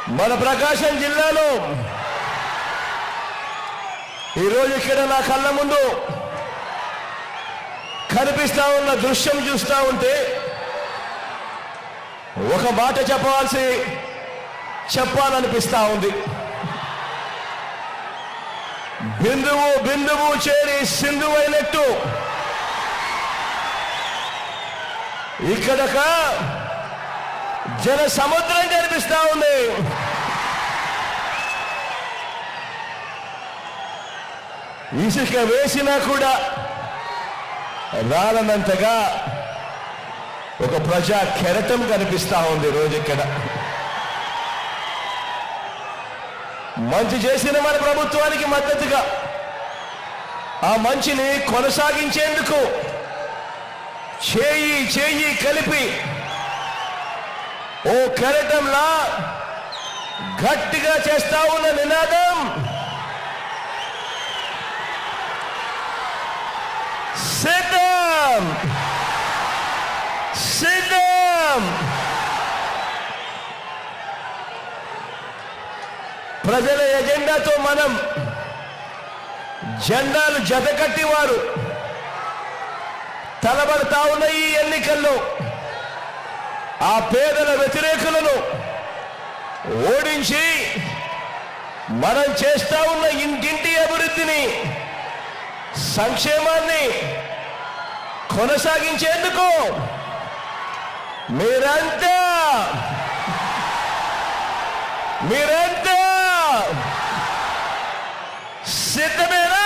మన ప్రకాశం జిల్లాలో ఈరోజు ఇక్కడ నా కళ్ళ ముందు కనిపిస్తా ఉన్న దృశ్యం చూస్తా ఉంటే ఒక మాట చెప్పాలనిపిస్తా ఉంది. బిందువు బిందువు చేరి సింధువు అయినట్టు ఇక్కడక జన సముద్రం కనిపిస్తా ఉంది. ఇసుక వేసినా కూడా రాలనంతగా ఒక ప్రజా కెరటం కనిపిస్తా ఉంది. రోజు ఇక్కడ మంచి చేసిన మన ప్రభుత్వానికి మద్దతుగా ఆ మంచిని కొనసాగించేందుకు చేయి చేయి కలిపి ఓ కెరటంలా గట్టిగా చేస్తా ఉన్న నినాదం సిద్ధం సిద్ధం. ప్రజల ఎజెండాతో మనం జెండాలు జతకట్టి వారు తలబడతా ఉన్న ఈ ఎన్నికల్లో ఆ పేదల వ్యతిరేకులను ఓడించి మనం చేస్తా ఉన్న ఇంటింటి అభివృద్ధిని సంక్షేమాన్ని కొనసాగించేందుకు మీరంతా సిద్ధమేనా?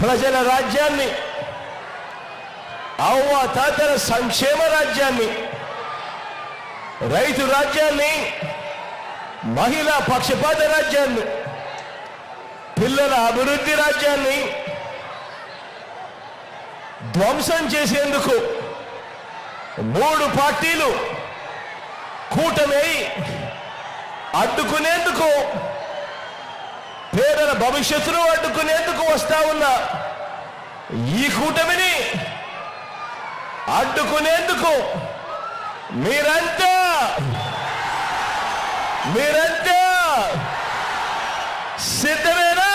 ప్రజల రాజ్యాన్ని, అవ్వ తాతల సంక్షేమ రాజ్యాన్ని, రైతు రాజ్యాన్ని, మహిళా పక్షపాత రాజ్యాన్ని, పిల్లల అభివృద్ధి రాజ్యాన్ని ధ్వంసం చేసేందుకు 3 పార్టీలు కూటమి అడ్డుకునేందుకు, పేదల భవిష్యత్తును అడ్డుకునేందుకు వస్తా ఉన్న ఈ కూటమిని అడ్డుకునేందుకు మీరంతా సిద్ధమేనా?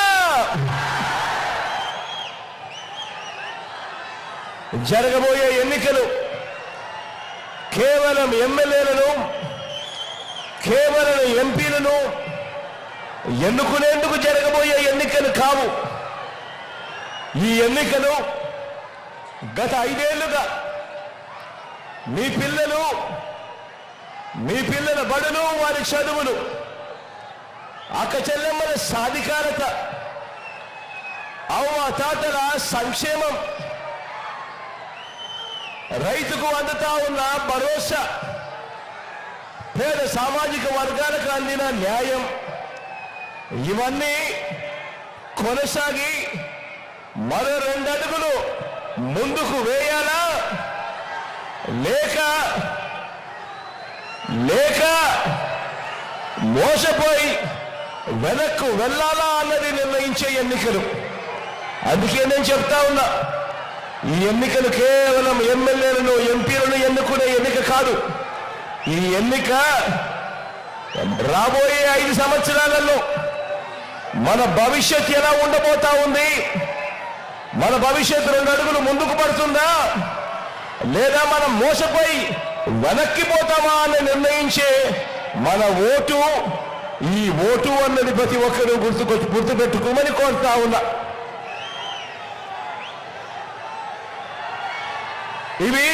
జరగబోయే ఎన్నికలు కేవలం ఎమ్మెల్యేలను, కేవలం ఎంపీలను ఎన్నుకునేందుకు జరగబోయే ఎన్నికలు కావు. ఈ ఎన్నికలు గత 5 ఏళ్లుగా మీ పిల్లల బడులు, వారి చదువులు, అక్క చెల్లెమ్మల సాధికారత, అవ్వ తాతల సంక్షేమం, రైతుకు అందుతా ఉన్న భరోసా, పేద సామాజిక వర్గాలకు అందిన న్యాయం, ఇవన్నీ కొనసాగి మరో 2 అడుగులు ముందుకు వేయాలా లేక మోసపోయి వెనక్కు వెళ్ళాలా అన్నది నిర్ణయించే ఎన్నికలు. అందుకే నేను చెప్తా ఉన్నా, ఈ ఎన్నికలు కేవలం ఎమ్మెల్యేలను, ఎంపీలను ఎన్నుకునే ఎన్నిక కాదు. ఈ ఎన్నిక రాబోయే 5 సంవత్సరాలలో మన భవిష్యత్ ఎలా ఉండబోతా ఉంది, మన భవిష్యత్ 2 అడుగులు ముందుకు పడుతుందా లేదా మనం మోసపోయి వెనక్కిపోతామా అని నిర్ణయించే మన ఓటు. ఈ ఓటు అన్నది ప్రతి ఒక్కరూ గుర్తుపెట్టుకోమని కోరుతా ఉన్నా. ఇవి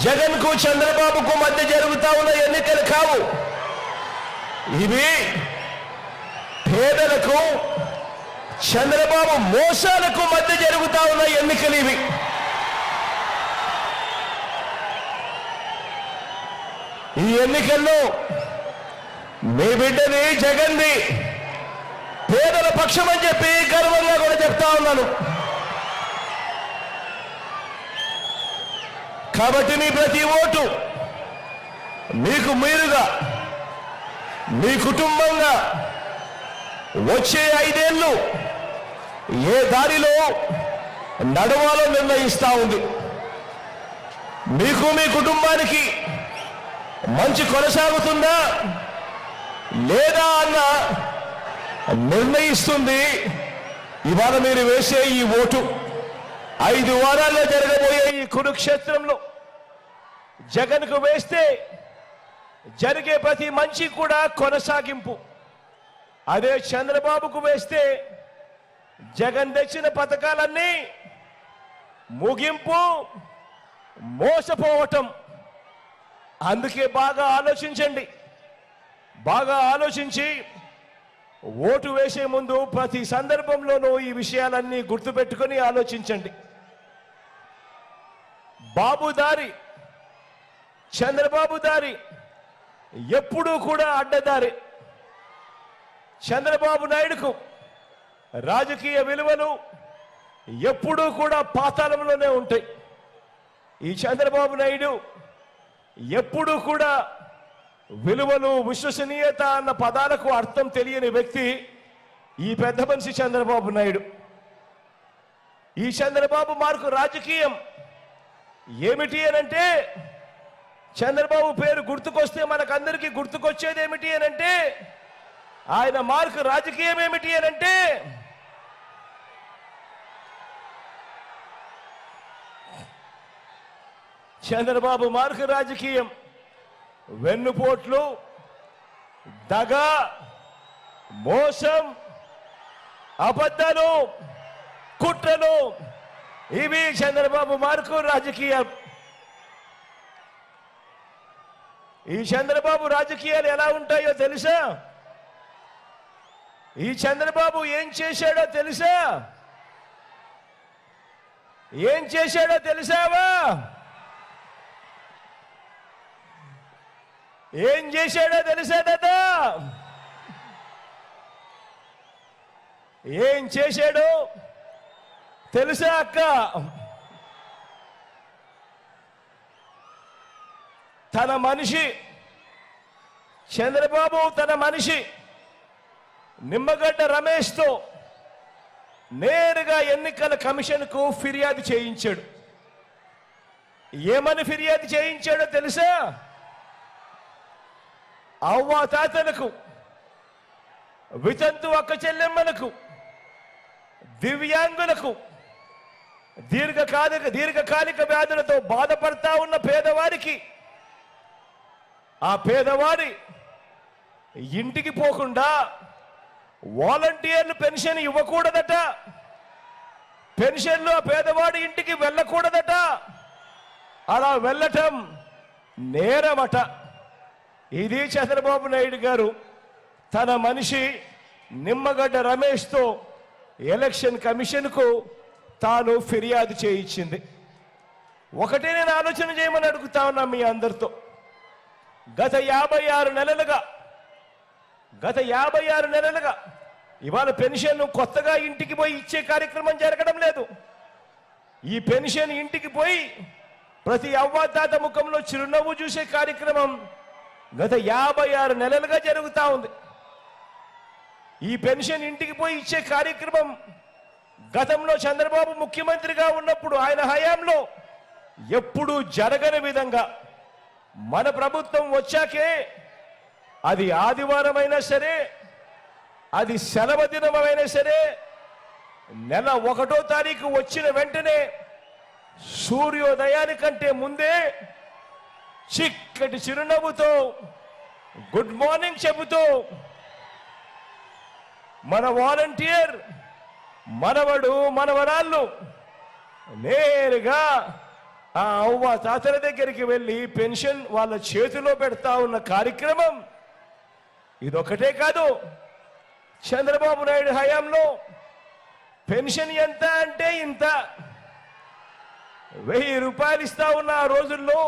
జగన్కు, చంద్రబాబుకు మధ్య జరుగుతా ఉన్న ఎన్నికలు కావు. ఇవి పేదలకు, చంద్రబాబు మోసాలకు మధ్య జరుగుతా ఉన్న ఎన్నికలు. ఇవి ఈ ఎన్నికల్లో మీ బిడ్డని, జగన్ది పేదల పక్షం అని చెప్పి గర్వంగా కూడా చెప్తా ఉన్నాను. కాబట్టి మీ ప్రతి ఓటు మీకు మీరుగా, మీ కుటుంబంగా వచ్చే 5 ఏళ్ళు ఏ దారిలో నడవాలో నిర్ణయిస్తా ఉంది. మీకు మీ కుటుంబానికి మంచి కొనసాగుతుందా లేదా అన్న నిర్ణయిస్తుంది ఇవాళ మీరు వేసే ఈ ఓటు. 5 వారాల్లో జరగబోయే ఈ కురుక్షేత్రంలో జగన్కు వేస్తే జరిగే ప్రతి మంచి కూడా కొనసాగింపు. అదే చంద్రబాబుకు వేస్తే జగన్ తెచ్చిన పథకాలన్నీ ముగింపు, మోసపోవటం. అందుకే బాగా ఆలోచించండి. బాగా ఆలోచించి ఓటు వేసే ముందు ప్రతి సందర్భంలోనూ ఈ విషయాలన్నీ గుర్తుపెట్టుకొని ఆలోచించండి. బాబు దారి, చంద్రబాబు దారి ఎప్పుడూ కూడా అడ్డదారి. చంద్రబాబు నాయుడుకు రాజకీయ విలువలు ఎప్పుడూ కూడా పాతాళంలోనే ఉంటాయి. ఈ చంద్రబాబు నాయుడు ఎప్పుడూ కూడా విలువలు, విశ్వసనీయత అన్న పదాలకు అర్థం తెలియని వ్యక్తి ఈ పెద్ద మనిషి చంద్రబాబు నాయుడు. ఈ చంద్రబాబు మార్కు రాజకీయం ఏమిటి అనంటే, చంద్రబాబు పేరు గుర్తుకొస్తే మనకందరికీ గుర్తుకొచ్చేది ఏమిటి అనంటే, ఆయన మార్కు రాజకీయం ఏమిటి అనంటే, చంద్రబాబు మార్కు రాజకీయం వెన్నుపోట్లు, దగ, మోసం, అబద్ధాలు, కుట్రలు, ఇవి చంద్రబాబు మార్కు రాజకీయం. ఈ చంద్రబాబు రాజకీయాలు ఎలా ఉంటాయో తెలుసా? ఈ చంద్రబాబు ఏం చేశాడో తెలుసా? ఏం చేశాడో తెలుసావా? ఏం చేశాడో తెలుసా దాదా? ఏం చేశాడో తెలుసా అక్క? తన మనిషి చంద్రబాబు, తన మనిషి నిమ్మగడ్డ రమేష్తో నేరుగా ఎన్నికల కమిషన్కు ఫిర్యాదు చేయించాడు. ఏమని ఫిర్యాదు చేయించాడో తెలుసా? అవ్వాతాతలకు, వితంతు అక్క చెల్లెమ్మలకు, దివ్యాంగులకు, దీర్ఘకాలిక వ్యాధులతో బాధపడతా ఉన్న పేదవారికి, ఆ పేదవాడి ఇంటికి పోకుండా వాలంటీర్లు పెన్షన్ ఇవ్వకూడదట, పెన్షన్లు ఆ పేదవాడి ఇంటికి వెళ్ళకూడదట, అలా వెళ్ళటం నేరమట. ఇది చంద్రబాబు నాయుడు గారు తన మనిషి నిమ్మగడ్డ రమేష్తో ఎలక్షన్ కమిషన్కు తాను ఫిర్యాదు చేయించింది. ఒకటే నేను ఆలోచన చేయమని అడుగుతా ఉన్నా మీ అందరితో. గత 56 నెలలుగా ఇవాళ పెన్షన్ కొత్తగా ఇంటికి పోయి ఇచ్చే కార్యక్రమం జరగడం లేదు. ఈ పెన్షన్ ఇంటికి పోయి ప్రతి అవ్వాతాత ముఖంలో చిరునవ్వు చూసే కార్యక్రమం గత 56 నెలలుగా జరుగుతూ ఉంది. ఈ పెన్షన్ ఇంటికి పోయి ఇచ్చే కార్యక్రమం గతంలో చంద్రబాబు ముఖ్యమంత్రిగా ఉన్నప్పుడు ఆయన హయాంలో ఎప్పుడూ జరగని విధంగా మన ప్రభుత్వం వచ్చాకే, అది ఆదివారమైనా సరే, అది సెలవు దినమైనా సరే, నెల 1వ తారీఖు వచ్చిన వెంటనే సూర్యోదయానికంటే ముందే చిక్కటి చిరునవ్వుతో గుడ్ మార్నింగ్ చెబుతూ మన వాలంటీర్, మనవడు, మనవరాళ్ళు నేరుగా ఆ అవ్వ తాతల దగ్గరికి వెళ్ళి పెన్షన్ వాళ్ళ చేతిలో పెడతా ఉన్న కార్యక్రమం ఇదొకటే కాదు. చంద్రబాబు నాయుడు హయాంలో పెన్షన్ ఎంత అంటే ఇంత, 1000 రూపాయలు ఇస్తా ఉన్న ఆ రోజుల్లో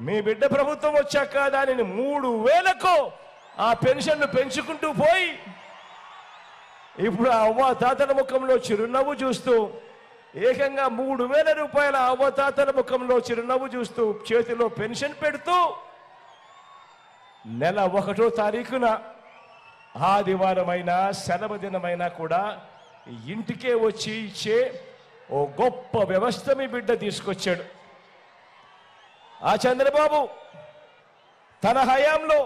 మీ బిడ్డ ప్రభుత్వం వచ్చాక దానిని 3000కు ఆ పెన్షన్ను పెంచుకుంటూ పోయి ఇప్పుడు ఆ అవ్వ తాతల ముఖంలో చిరునవ్వు చూస్తూ ఏకంగా 3000 రూపాయల అవ్వ తాతల ముఖంలో చిరునవ్వు చూస్తూ చేతిలో పెన్షన్ పెడుతూ నెల 1వ తారీఖున ఆదివారమైనా సెలవు దినమైనా కూడా ఇంటికే వచ్చి ఇచ్చే ఓ గొప్ప వ్యవస్థ మీ బిడ్డ తీసుకొచ్చాడు. ఆ చంద్రబాబు తన హయాంలో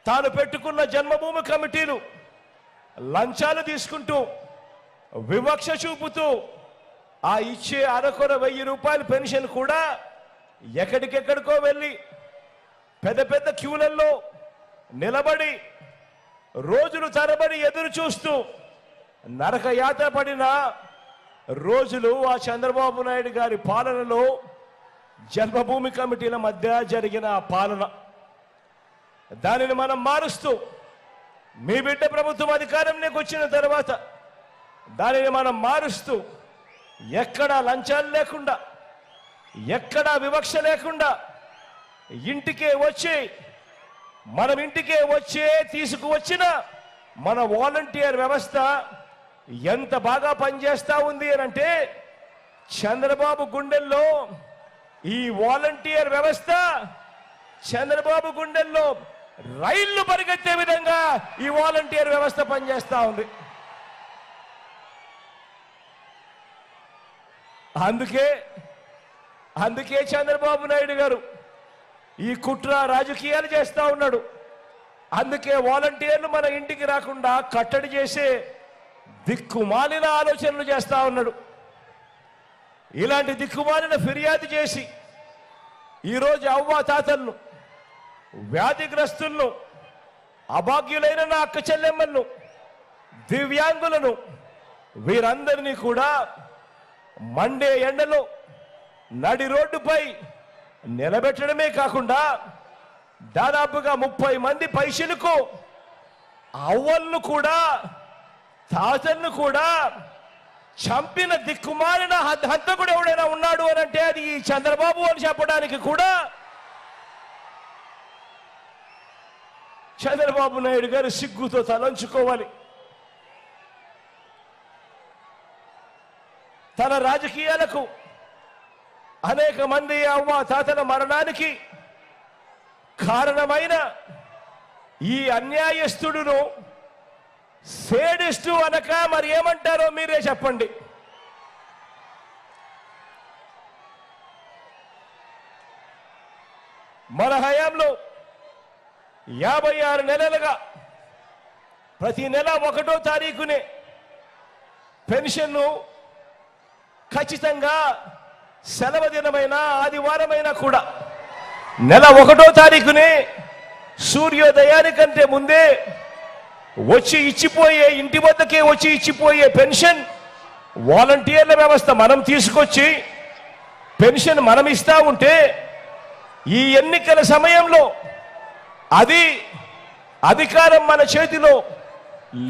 తాను పెట్టుకున్న జన్మభూమి కమిటీలు లంచాలు తీసుకుంటూ వివక్ష చూపుతూ ఆ ఇచ్చే అరకొర 1000 రూపాయల పెన్షన్ కూడా ఎక్కడికెక్కడికో వెళ్ళి పెద్ద పెద్ద క్యూలల్లో నిలబడి రోజులు తరబడి ఎదురు చూస్తూ నరకయాత్ర పడిన రోజులు ఆ చంద్రబాబు నాయుడు గారి పాలనలో జన్మభూమి కమిటీల మధ్య జరిగిన ఆ పాలన. దానిని మనం మారుస్తూ మీ బిడ్డ ప్రభుత్వం అధికారంలోకి వచ్చిన తర్వాత దానిని మనం మారుస్తూ ఎక్కడా లంచాలు లేకుండా ఎక్కడా వివక్ష లేకుండా ఇంటికే వచ్చి మనం ఇంటికే వచ్చే తీసుకువచ్చిన మన వాలంటీర్ వ్యవస్థ ఎంత బాగా పనిచేస్తా ఉంది అని అంటే చంద్రబాబు గుండెల్లో ఈ వాలంటీర్ వ్యవస్థ చంద్రబాబు గుండెల్లో రైళ్లు పరిగెత్తే విధంగా ఈ వాలంటీర్ వ్యవస్థ పనిచేస్తా ఉంది. అందుకే చంద్రబాబు నాయుడు గారు ఈ కుట్ర రాజకీయాలు చేస్తా ఉన్నాడు. అందుకే వాలంటీర్లు మన ఇంటికి రాకుండా కట్టడి చేసే దిక్కుమాలిన ఆలోచనలు చేస్తా ఉన్నాడు. ఇలాంటి దిక్కుమాలిన ఫిర్యాదు చేసి ఈరోజు అవ్వ తాతలను, వ్యాధిగ్రస్తులను, అభాగ్యులైన నా అక్క చెల్లెమ్మలను, దివ్యాంగులను వీరందరినీ కూడా మండే ఎండలో నడి రోడ్డుపై నిలబెట్టడమే కాకుండా దాదాపుగా 30 మంది పైసలకు అవ్వలను కూడా తాతలను కూడా చంపిన దిక్కుమాలిన హంతకుడు ఎవడైనా ఉన్నాడు అని అంటే అది ఈ చంద్రబాబు అని చెప్పడానికి కూడా చంద్రబాబు నాయుడు గారు సిగ్గుతో తలంచుకోవాలి. తన రాజకీయాలకు అనేక మంది అవ్వ తాతల మరణానికి కారణమైన ఈ అన్యాయస్తుడును సేడిస్టు అనక మరి ఏమంటారో మీరే చెప్పండి. మన హయాంలో 56 నెలలుగా ప్రతి నెల 1వ తారీఖునే పెన్షన్ను ఖచ్చితంగా సెలవు దినమైన ఆదివారమైనా కూడా నెల 1వ తారీఖునే సూర్యోదయానికంటే ముందే వచ్చి ఇచ్చిపోయే ఇంటి వద్దకే వచ్చి ఇచ్చిపోయే పెన్షన్ వాలంటీర్ల వ్యవస్థ మనం తీసుకొచ్చి పెన్షన్ మనం ఇస్తా ఉంటే ఈ ఎన్నికల సమయంలో అది అధికారం మన చేతిలో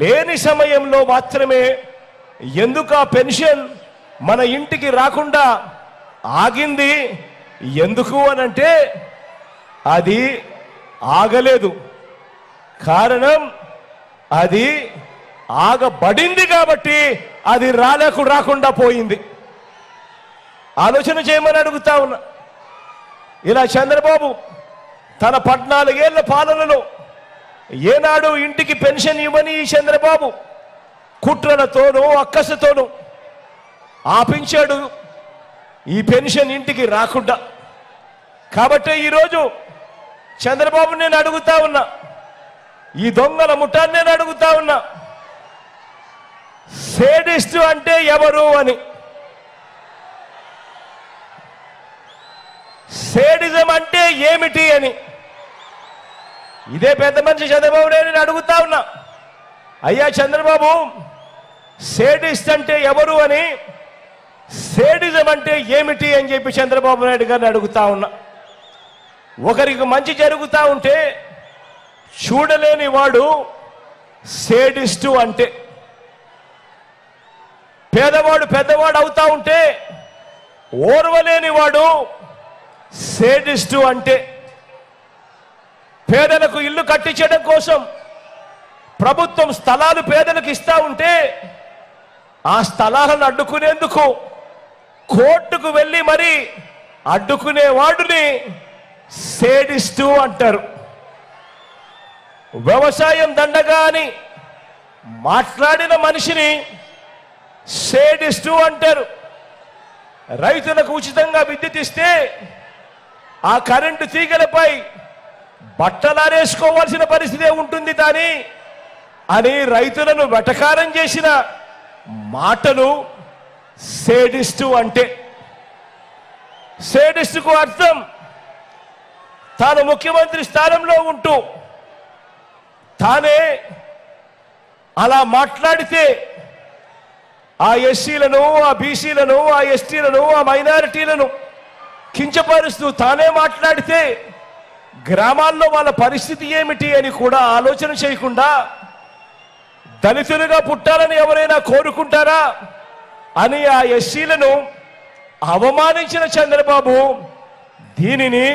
లేని సమయంలో మాత్రమే ఎందుకు ఆ పెన్షన్ మన ఇంటికి రాకుండా ఆగింది? ఎందుకు అనంటే అది ఆగలేదు, కారణం అది ఆగబడింది కాబట్టి అది రాకుండా పోయింది. ఆలోచన చేయమని అడుగుతా ఉన్నా. ఇలా చంద్రబాబు తన 14 ఏళ్ల పాలనలో ఏనాడు ఇంటికి పెన్షన్ ఇవ్వని ఈ చంద్రబాబు కుట్రలతోనూ అక్కసతోనూ ఆపించాడు ఈ పెన్షన్ ఇంటికి రాకుండా. కాబట్టి ఈరోజు చంద్రబాబు నేను అడుగుతా ఉన్నా, ఈ దొంగల ముఠాన్ని నేను అడుగుతా ఉన్నా, సేడిస్ట్ అంటే ఎవరు అని, సేడిజం అంటే ఏమిటి అని ఇదే పెద్ద మనిషి చంద్రబాబు నేను అడుగుతా ఉన్నా. అయ్యా చంద్రబాబు, సేడిస్ట్ అంటే ఎవరు అని, సేడిజం అంటే ఏమిటి అని చెప్పి చంద్రబాబు నాయుడు గారిని అడుగుతా ఉన్నా. ఒకరికి మంచి జరుగుతా ఉంటే చూడలేని వాడు సేడిస్టు అంటే, పేదవాడు పెద్దవాడు అవుతా ఉంటే ఓర్వలేని వాడు సేడిస్టు అంటే, పేదలకు ఇల్లు కట్టించడం కోసం ప్రభుత్వం స్థలాలు పేదలకు ఇస్తా ఉంటే ఆ స్థలాలను అడ్డుకునేందుకు కోర్టుకు వెళ్ళి మరి అడ్డుకునే వాడిని సేడిస్టు అంటారు. వ్యవసాయం దండగా అని మాట్లాడిన మనిషిని సేడిస్టు అంటారు. రైతులకు ఉచితంగా విద్యుత్ ఇస్తే ఆ కరెంటు తీగలపై బట్టలారేసుకోవాల్సిన పరిస్థితే ఉంటుంది కానీ అని రైతులను వెటకారం చేసిన మాటలు సేడిస్టు అంటే. సేడిస్టుకు అర్థం తాను ముఖ్యమంత్రి స్థానంలో ఉంటూ తానే అలా మాట్లాడితే ఆ ఎస్సీలను, ఆ బీసీలను, ఆ ఎస్టీలను, ఆ మైనారిటీలను కించపరుస్తూ తానే మాట్లాడితే గ్రామాల్లో వాళ్ళ పరిస్థితి ఏమిటి అని కూడా ఆలోచన చేయకుండా దళితులుగా పుట్టాలని ఎవరైనా కోరుకుంటారా అని ఆ ఎస్సీలను అవమానించిన చంద్రబాబు దీనిని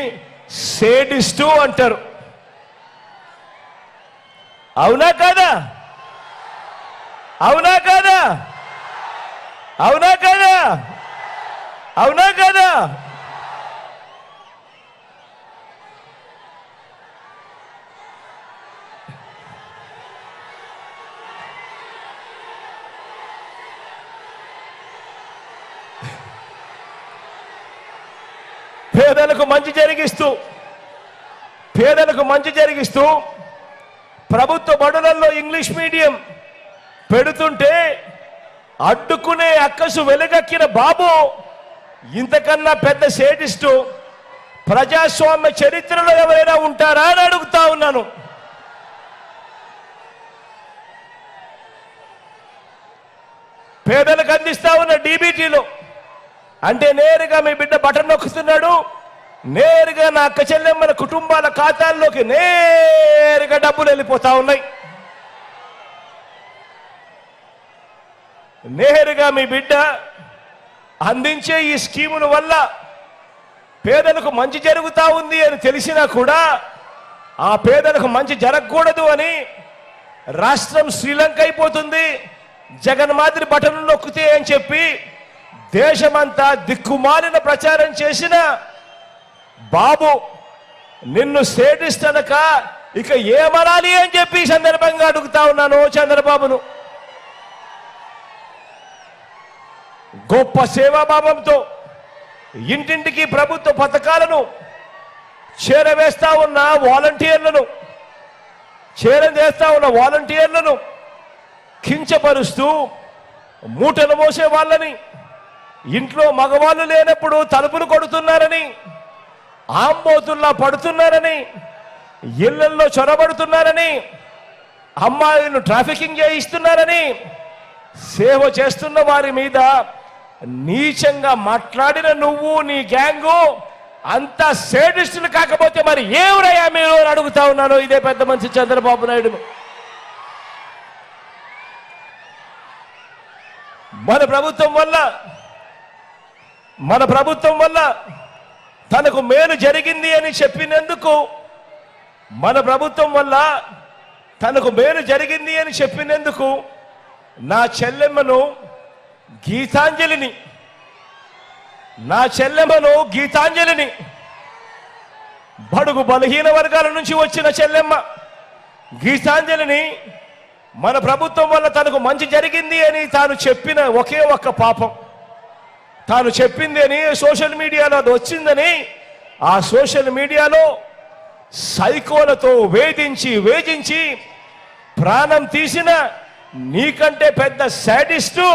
సేడిస్టు అంటారు. అవునా కాదా? అవునా కాదా? అవునా కాదా? అవునా కాదా? పేదలకు మంచి జరిగిస్తూ ప్రభుత్వ బడులలో ఇంగ్లీష్ మీడియం పెడుతుంటే అడ్డుకునే అక్కసు వెలుగక్కిన బాబు ఇంతకన్నా పెద్ద సేడిస్టు ప్రజాస్వామ్య చరిత్రలో ఎవరైనా ఉంటారా అని అడుగుతా ఉన్నాను. పేదలకు అందిస్తా ఉన్న డీబీటీలో అంటే నేరుగా మీ బిడ్డ బటన్ నొక్కుతున్నాడు, నేరుగా నా అక్క చెల్లెమ్మల కుటుంబాల ఖాతాల్లోకి నేరుగా డబ్బులు వెళ్ళిపోతా ఉన్నాయి. నేరుగా మీ బిడ్డ అందించే ఈ స్కీముల వల్ల పేదలకు మంచి జరుగుతా ఉంది అని తెలిసినా కూడా ఆ పేదలకు మంచి జరగకూడదు అని రాష్ట్రం శ్రీలంక అయిపోతుంది, జగన్ మాదిరి బటన్ నొక్కితే అని చెప్పి దేశమంతా దిక్కుమాలిన ప్రచారం చేసిన బాబు నిన్ను సేడిస్ట్ అనక ఇక ఏమనాలి అని చెప్పి ఈ సందర్భంగా అడుగుతా ఉన్నాను చంద్రబాబును. గొప్ప సేవాభావంతో ఇంటింటికి ప్రభుత్వ పథకాలను చేరవేస్తా ఉన్న వాలంటీర్లను కించపరుస్తూ మూటలు మోసే వాళ్ళని, ఇంట్లో మగవాళ్ళు లేనప్పుడు తలుపులు కొడుతున్నారని, ఆంబోతుల్లా పడుతున్నారని, ఇళ్లల్లో చొరబడుతున్నారని, అమ్మాయిలను ట్రాఫికింగ్ చేయిస్తున్నారని సేవ చేస్తున్న వారి మీద నీచంగా మాట్లాడిన నువ్వు నీ గ్యాంగు అంతా సేడిస్టులు కాకపోతే మరి ఏవరయ్యా మీరు అని అడుగుతా ఉన్నాను ఇదే పెద్ద మనిషి చంద్రబాబు నాయుడు. మన ప్రభుత్వం వల్ల తనకు మేలు జరిగింది అని చెప్పినందుకు, మన ప్రభుత్వం వల్ల తనకు మేలు జరిగింది అని చెప్పినందుకు నా చెల్లెమ్మను గీతాంజలిని బడుగు బలహీన వర్గాల నుంచి వచ్చిన చెల్లెమ్మ గీతాంజలిని మన ప్రభుత్వం వల్ల తనకు మంచి జరిగింది అని తాను చెప్పిన ఒకే ఒక్క పాపం, తాను చెప్పింది అని సోషల్ మీడియాలో అది వచ్చిందని ఆ సోషల్ మీడియాలో సైకోలతో వేధించి ప్రాణం తీసిన నీకంటే పెద్ద సాడిస్టు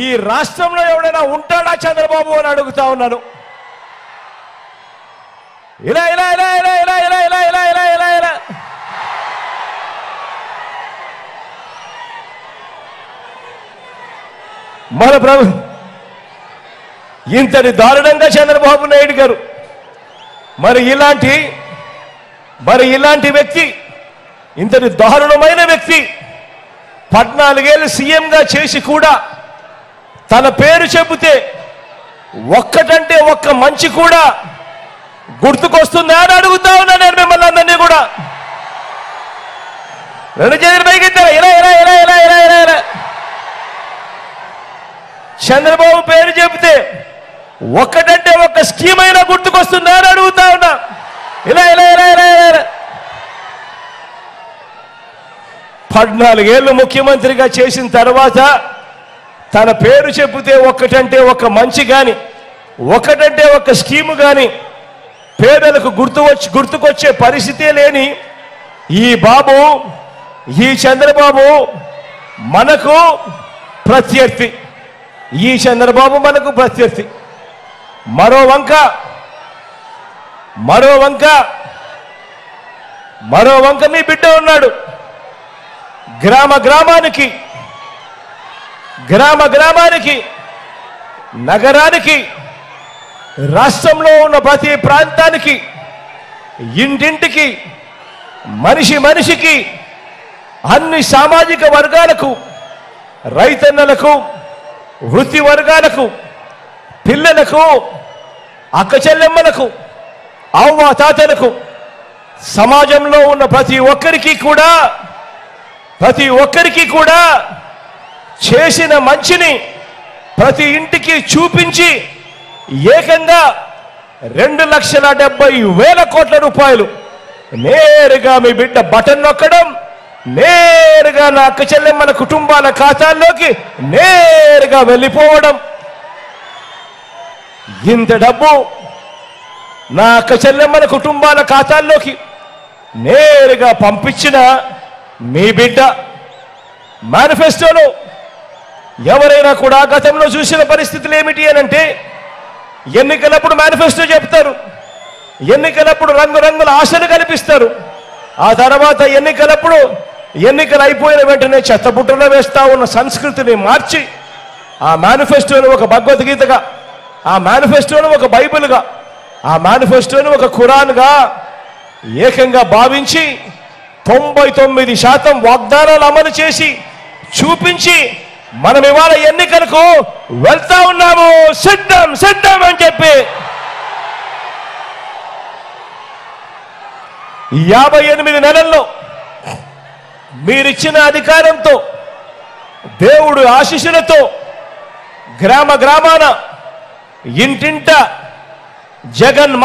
ఈ రాష్ట్రంలో ఎవడైనా ఉంటాడా చంద్రబాబు అని అడుగుతా ఉన్నాను. ఇలా ఇలా ఇలా ఇలా ఇలా ఇలా ఇలా ఇలా ఇలా ఇలా ఇలా మన ఇంతటి దారుణంగా చంద్రబాబు నాయుడు గారు మరి ఇలాంటి వ్యక్తి, ఇంతటి దారుణమైన వ్యక్తి 14 ఏళ్ళు సీఎంగా చేసి కూడా తన పేరు చెబితే ఒక్కటంటే ఒక్క మంచి కూడా గుర్తుకొస్తుందా అని అడుగుతా ఉన్నా నేను మిమ్మల్ని అందరినీ కూడా. రెండు చేతులు పైకెత్తారా? ఇలా ఇలా ఇలా ఇలా ఇలా ఇలా ఇలా చంద్రబాబు పేరు చెబితే ఒక్కటంటే ఒక్క స్కీమ్ అయినా గుర్తుకొస్తుందా అని అడుగుతా ఉన్నా. ఇలా ఇలా ఇలా ఇలా ఇలా 14 ఏళ్ళు ముఖ్యమంత్రిగా చేసిన తర్వాత తన పేరు చెబితే ఒక్కటంటే ఒక మంచి కానీ, ఒకటంటే ఒక స్కీము కానీ పేదలకు గుర్తుకొచ్చే పరిస్థితే లేని ఈ బాబు, ఈ చంద్రబాబు మనకు ప్రత్యర్థి. ఈ చంద్రబాబు మనకు ప్రత్యర్థి. మరో వంక మీ బిడ్డ ఉన్నాడు. గ్రామానికి, నగరానికి, రాష్ట్రంలో ఉన్న ప్రతి ప్రాంతానికి, ఇంటింటికి, మనిషికి, అన్ని సామాజిక వర్గాలకు, రైతన్నలకు, వృత్తి వర్గాలకు, పిల్లలకు, అక్క చెల్లెమ్మలకు, అవ్వ తాతలకు, సమాజంలో ఉన్న ప్రతి ఒక్కరికి కూడా చేసిన మంచిని ప్రతి ఇంటికి చూపించి ఏకంగా 2,70,000 కోట్ల రూపాయలు నేరుగా మీ బిడ్డ బటన్ నొక్కడం, నేరుగా నా అక్క చెల్లెమ్మల కుటుంబాల ఖాతాల్లోకి నేరుగా వెళ్ళిపోవడం. ఇంత డబ్బు నా అక్క చెల్లెమ్మల కుటుంబాల ఖాతాల్లోకి నేరుగా పంపించిన మీ బిడ్డ మేనిఫెస్టోలో ఎవరైనా కూడా గతంలో చూసిన పరిస్థితులు ఏమిటి అనంటే, ఎన్నికలప్పుడు మేనిఫెస్టో చెప్తారు, ఎన్నికలప్పుడు రంగురంగుల ఆశలు కల్పిస్తారు. ఆ తర్వాత ఎన్నికలు అయిపోయిన వెంటనే చెత్తబుట్టలో వేస్తా ఉన్న సంస్కృతిని మార్చి ఆ మేనిఫెస్టోను ఒక భగవద్గీతగా, ఆ మేనిఫెస్టోను ఒక బైబిల్గా, ఆ మేనిఫెస్టోను ఒక ఖురాన్గా ఏకంగా భావించి 99% వాగ్దానాలు అమలు చేసి చూపించి మనం ఇవాళ ఎన్నికలకు వెళ్తా ఉన్నాము. సిద్ధం అని చెప్పి 58 నెలల్లో మీరిచ్చిన అధికారంతో, దేవుడు ఆశీస్సులతో గ్రామాన ఇంటింట జగన్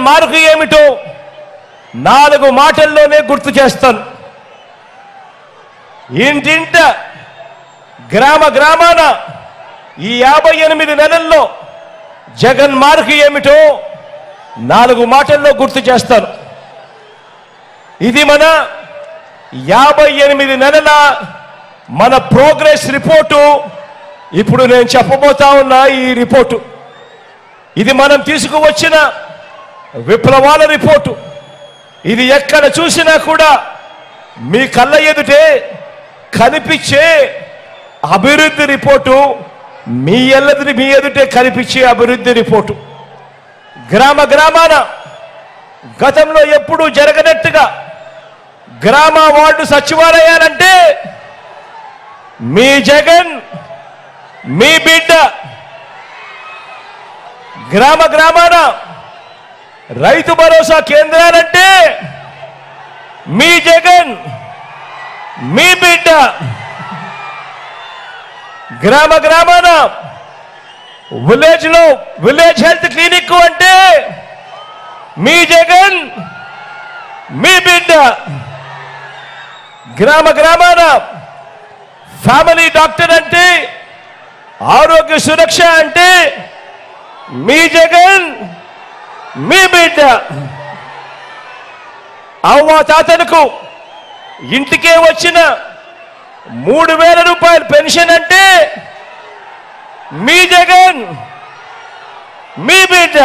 మార్కు ఏమిటో 4 మాటల్లోనే గుర్తు చేస్తాను. ఇంటింట గ్రామాన ఈ 58 నెలల్లో జగన్ మార్కు ఏమిటో 4 మాటల్లో గుర్తు చేస్తాను. ఇది మన 58 నెలల మన ప్రోగ్రెస్ రిపోర్టు. ఇప్పుడు నేను చెప్పబోతా ఉన్న ఈ రిపోర్టు, ఇది మనం తీసుకువచ్చిన విప్లవాల రిపోర్టు. ఇది ఎక్కడ చూసినా కూడా మీ కళ్ళ ఎదుటే కనిపించే అభివృద్ధి రిపోర్టు, మీ ఎదుటే కనిపించే అభివృద్ధి రిపోర్టు. గ్రామాన గతంలో ఎప్పుడూ జరగనట్టుగా గ్రామ వార్డు సచివాలయాలంటే మీ జగన్, మీ బిడ్డ. గ్రామాన రైతు భరోసా కేంద్రాలంటే మీ జగన్, మీ బిడ్డ. గ్రామాన విలేజ్ హెల్త్ క్లినిక్ అంటే మీ జగన్, మీ బిడ్డ. గ్రామాన ఫ్యామిలీ డాక్టర్ అంటే, ఆరోగ్య సురక్ష అంటే మీ జగన్, మీ బిడ్డ. అవ్వ తాతలకు ఇంటికే వచ్చిన 3,000 రూపాయల పెన్షన్ అంటే మీ జగన్, మీ బిడ్డ.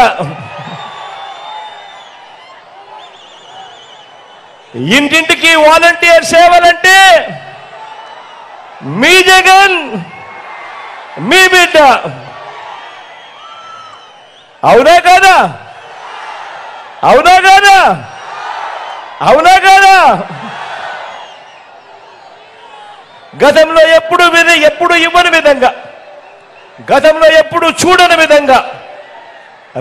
ఇంటింటికి వాలంటీర్ సేవలంటే మీ జగన్, మీ బిడ్డ. అవునా కాదా? గతంలో ఎప్పుడు ఇవ్వని విధంగా, గతంలో ఎప్పుడు చూడని విధంగా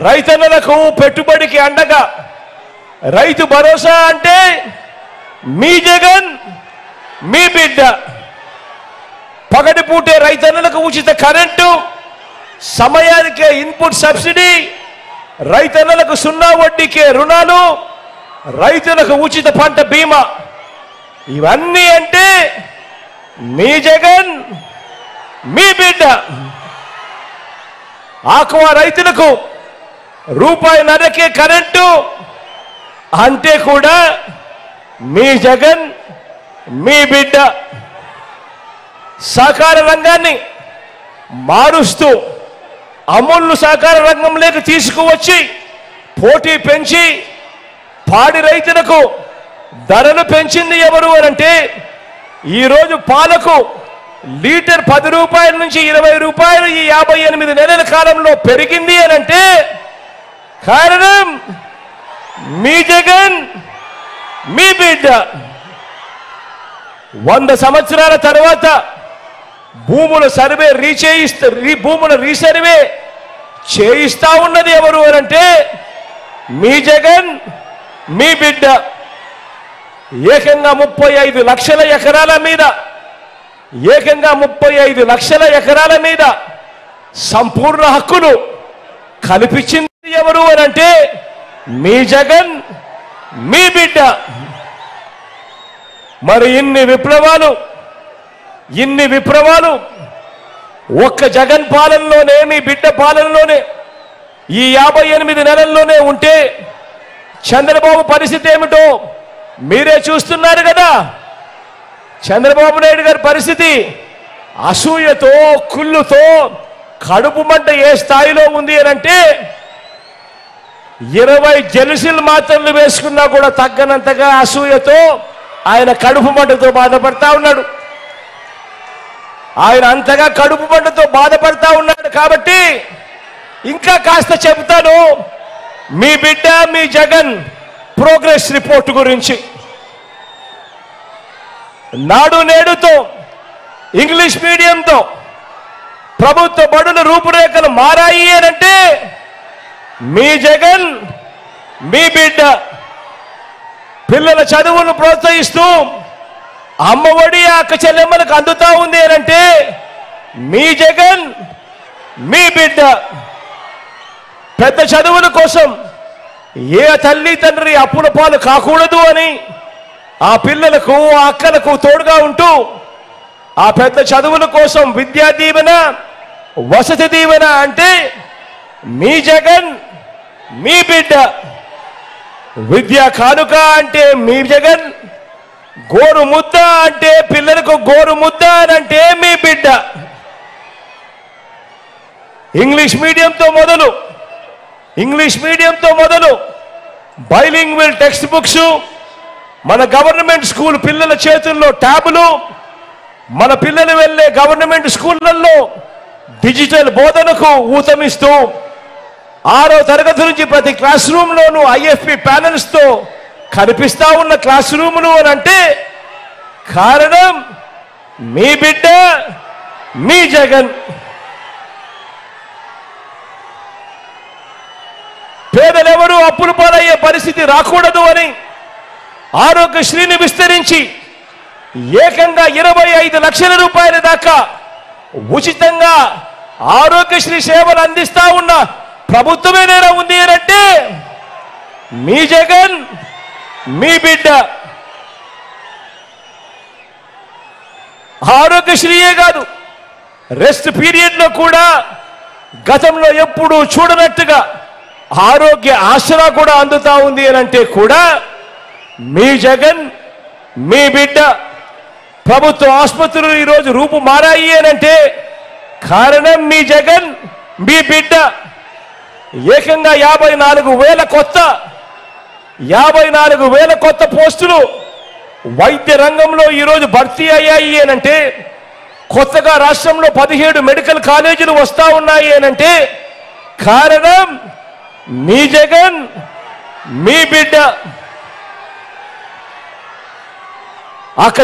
రైతన్నలకు పెట్టుబడికి అండగా రైతు భరోసా అంటే మీ జగన్, మీ బిడ్డ. పగటిపూటే రైతన్నలకు ఉచిత కరెంటు, సమయానికే ఇన్పుట్ సబ్సిడీ, రైతన్నలకు 0 వడ్డీకే రుణాలు, రైతులకు ఉచిత పంట బీమా. ఇవన్నీ అంటే మీ జగన్, మీ బిడ్డ. ఆక్వా రైతులకు రూపాయిన్నరకే కరెంటు అంటే కూడా మీ జగన్ మీ బిడ్డ సహకార రంగాన్ని మారుస్తూ అమూల్ను సహకార రంగంలోకి తీసుకువచ్చి పోటీ పెంచి పాడి రైతులకు ధరలు పెంచింది ఎవరు అనంటే ఈరోజు పాలకు లీటర్ 10 రూపాయల నుంచి 20 రూపాయలు ఈ 58 నెలల కాలంలో పెరిగింది అనంటే కారణం మీ జగన్ మీ బిడ్డ 100 సంవత్సరాల తర్వాత భూముల సర్వే భూముల రీసర్వే చేయిస్తా ఉన్నది ఎవరు అనంటే మీ జగన్ మీ బిడ్డ ఏకంగా 35 లక్షల ఎకరాల మీద సంపూర్ణ హక్కులు కల్పించింది ఎవరు అనంటే మీ జగన్ మీ బిడ్డ మరి ఇన్ని విప్లవాలు ఒక్క జగన్ పాలనలోనే మీ బిడ్డ పాలనలోనే ఈ 58 నెలల్లోనే ఉంటే చంద్రబాబు పరిస్థితి ఏమిటో మీరే చూస్తున్నారు కదా. చంద్రబాబు నాయుడు గారి పరిస్థితి అసూయతో కుళ్ళుతో కడుపు మంట ఏ స్థాయిలో ఉంది అనంటే 20 జెలుసిల్ మాత్రలు వేసుకున్నా కూడా తగ్గనంతగా అసూయతో ఆయన కడుపు మంటతో బాధపడతా ఉన్నాడు. ఆయన అంతగా కడుపు మంటతో బాధపడతా ఉన్నాడు కాబట్టి ఇంకా కాస్త చెబుతాను మీ బిడ్డ మీ జగన్ ప్రోగ్రెస్ రిపోర్ట్ గురించి. నాడు నేడుతో ఇంగ్లీష్ మీడియంతో ప్రభుత్వ బడుల రూపురేఖలు మారాయి అనంటే మీ జగన్ మీ బిడ్డ పిల్లల చదువును ప్రోత్సహిస్తూ అమ్మఒడి అక్క చెల్లెమ్మలకు అందుతా ఉంది అనంటే మీ జగన్ మీ బిడ్డ పెద్ద చదువుల కోసం ఏ తల్లి తండ్రి అప్పుల పాలు కాకూడదు అని ఆ పిల్లలకు ఆ అక్కలకు తోడుగా ఉంటూ ఆ పెద్ద చదువుల కోసం విద్యా దీవెన వసతి దీవెన అంటే మీ జగన్ మీ బిడ్డ విద్యా కానుక అంటే మీ జగన్ గోరు ముద్ద అంటే పిల్లలకు గోరు ముద్ద అని అంటే మీ బిడ్డ ఇంగ్లీష్ మీడియంతో మొదలు బైలింగ్వల్ టెక్స్ట్ బుక్స్ మన గవర్నమెంట్ స్కూల్ పిల్లల చేతుల్లో ట్యాబులు మన పిల్లలు వెళ్ళే గవర్నమెంట్ స్కూళ్లలో డిజిటల్ బోధనకు ఊతమిస్తూ 6వ తరగతి నుంచి ప్రతి క్లాస్ రూమ్లోనూ IFP ప్యానెల్స్తో కనిపిస్తా ఉన్న క్లాస్ రూములు అని అంటే కారణం మీ బిడ్డ మీ జగన్. పేదలెవరూ అప్పుల పాలయ్యే పరిస్థితి రాకూడదు అని ఆరోగ్యశ్రీని విస్తరించి ఏకంగా 25 లక్షల రూపాయల దాకా ఉచితంగా ఆరోగ్యశ్రీ సేవలు అందిస్తా ఉన్న ప్రభుత్వమే నేరా ఉంది అంటే మీ జగన్ మీ బిడ్డ. ఆరోగ్యశ్రీయే కాదు రెస్ట్ పీరియడ్లో కూడా గతంలో ఎప్పుడూ చూడనట్టుగా ఆరోగ్య ఆసరా కూడా అందుతా ఉంది అంటే కూడా మీ జగన్ మీ బిడ్డ. ప్రభుత్వ ఆసుపత్రులు ఈరోజు రూపు మారాయి అంటే కారణం మీ జగన్ మీ బిడ్డ. ఏకంగా 54,000 కొత్త పోస్టులు వైద్య రంగంలో ఈరోజు భర్తీ అయ్యాయి అంటే కొత్తగా రాష్ట్రంలో 17 మెడికల్ కాలేజీలు వస్తా ఉన్నాయి అంటే కారణం మీ జగన్ మీ బిడ్డ. అక్క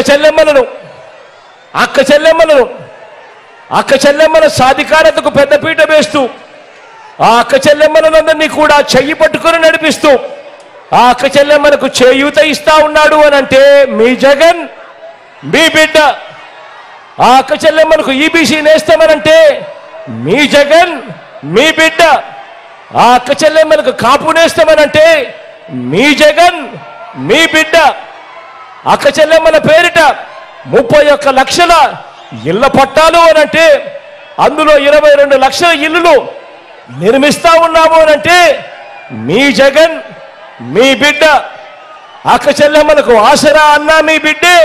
చెల్లెమ్మల సాధికారతకు పెద్దపీట వేస్తూ ఆ అక్క చెల్లెమ్మలందరినీ కూడా చెయ్యి పట్టుకుని నడిపిస్తూ ఆ అక్క చెల్లెమ్మలకు చేయూత ఇస్తా ఉన్నాడు అని అంటే మీ జగన్ మీ బిడ్డ. ఆ అక్క చెల్లెమ్మలకు EBC నేస్తామనంటే మీ జగన్ మీ బిడ్డ. ఆ అక్క చెల్లెమ్మలకు కాపు నేస్తామనంటే మీ జగన్ మీ బిడ్డ. అక్క చెల్లెమ్మల పేరిట 31 లక్షల ఇళ్ల పట్టాలు అనంటే అందులో 22 లక్షల ఇల్లులు నిర్మిస్తా ఉన్నాము అనంటే మీ జగన్ మీ బిడ్డ. అక్క చెల్లెమ్మలకు ఆసరా అన్నా మీ బిడ్డే,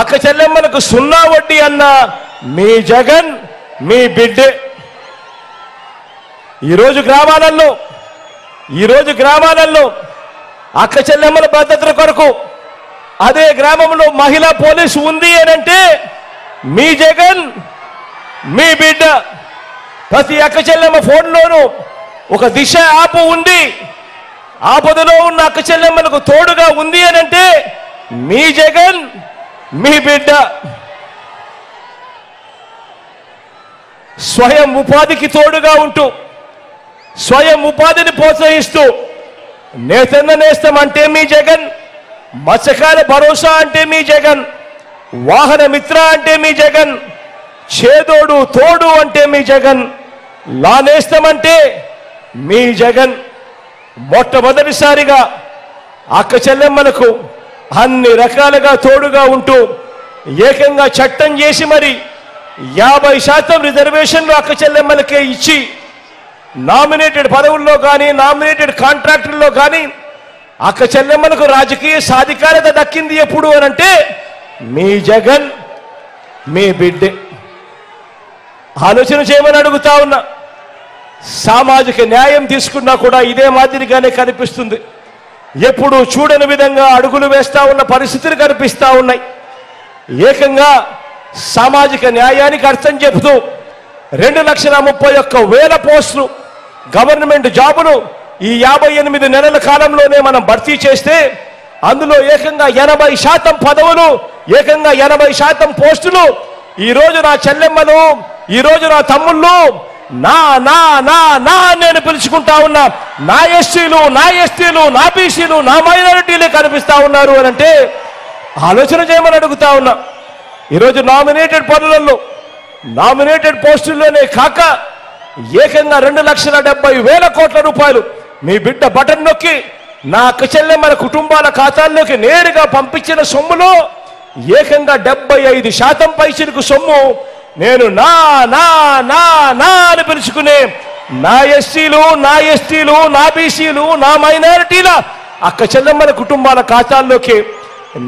అక్క చెల్లెమ్మలకు సున్నా వడ్డీ అన్నా మీ జగన్ మీ బిడ్డే. ఈరోజు గ్రామాలలో అక్క చెల్లెమ్మల భద్రత కొరకు అదే గ్రామంలో మహిళా పోలీసు ఉంది అనంటే మీ జగన్ మీ బిడ్డ. ప్రతి అక్క చెల్లెమ్మ ఫోన్లోనూ ఒక దిశ యాప్ ఉంది, ఆపదలో ఉన్న అక్క చెల్లెమ్మలకు తోడుగా ఉంది అనంటే మీ జగన్ మీ బిడ్డ. స్వయం ఉపాధికి తోడుగా ఉంటూ స్వయం ఉపాధిని ప్రోత్సహిస్తూ నేతన్న నేస్తం అంటే మీ జగన్, మత్స్యకార భరోసా అంటే మీ జగన్, వాహన మిత్ర అంటే మీ జగన్, చేదోడు తోడు అంటే మీ జగన్, లా నేస్తం అంటే మీ జగన్. మొట్టమొదటిసారిగా అక్క చెల్లెమ్మలకు అన్ని రకాలుగా తోడుగా ఉంటూ ఏకంగా చట్టం చేసి మరి 50% రిజర్వేషన్లు అక్క చెల్లెమ్మలకే ఇచ్చి నామినేటెడ్ పదవుల్లో కానీ నామినేటెడ్ కాంట్రాక్టుల్లో కానీ అక్క చెల్లెమ్మలకు రాజకీయ సాధికారత దక్కింది ఎప్పుడు అనంటే మీ జగన్ మీ బిడ్డే. ఆలోచన చేయమని అడుగుతా ఉన్నా. సామాజిక న్యాయం తీసుకున్నా కూడా ఇదే మాదిరిగానే కనిపిస్తుంది. ఎప్పుడు చూడని విధంగా అడుగులు వేస్తా ఉన్న పరిస్థితులు కనిపిస్తా ఉన్నాయి. ఏకంగా సామాజిక న్యాయానికి అర్థం చెబుతూ 2,31,000 పోస్టులు గవర్నమెంట్ జాబులు ఈ 58 నెలల కాలంలోనే మనం భర్తీ చేస్తే అందులో ఏకంగా 80% పదవులు, ఏకంగా 80% పోస్టులు ఈరోజు నా చెల్లెమ్మలు, ఈరోజు నా తమ్ముళ్ళు నా నా నా నా నేను పిలుచుకుంటా ఉన్నా నా ఎస్సీలు, నా ఎస్టీలు, నా బీసీలు, నా మైనారిటీలే కనిపిస్తా ఉన్నారు అని అంటే ఆలోచన చేయమని అడుగుతా ఉన్నా. ఈరోజు నామినేటెడ్ పనులలో నామినేటెడ్ పోస్టుల్లోనే కాక ఏకంగా 2,70,000 కోట్ల రూపాయలు మీ బిడ్డ బటన్ నొక్కి నా అక్క చెల్లెమ్మల కుటుంబాల ఖాతాల్లోకి నేరుగా పంపించిన సొమ్ములో ఏకంగా 75% పైచిలకు సొమ్ము నేను నా నా నా నా అని పిలుచుకునే నా ఎస్సీలు, నా ఎస్టీలు, నా బీసీలు, నా మైనారిటీల అక్క చెల్లెమ్మల కుటుంబాల ఖాతాల్లోకి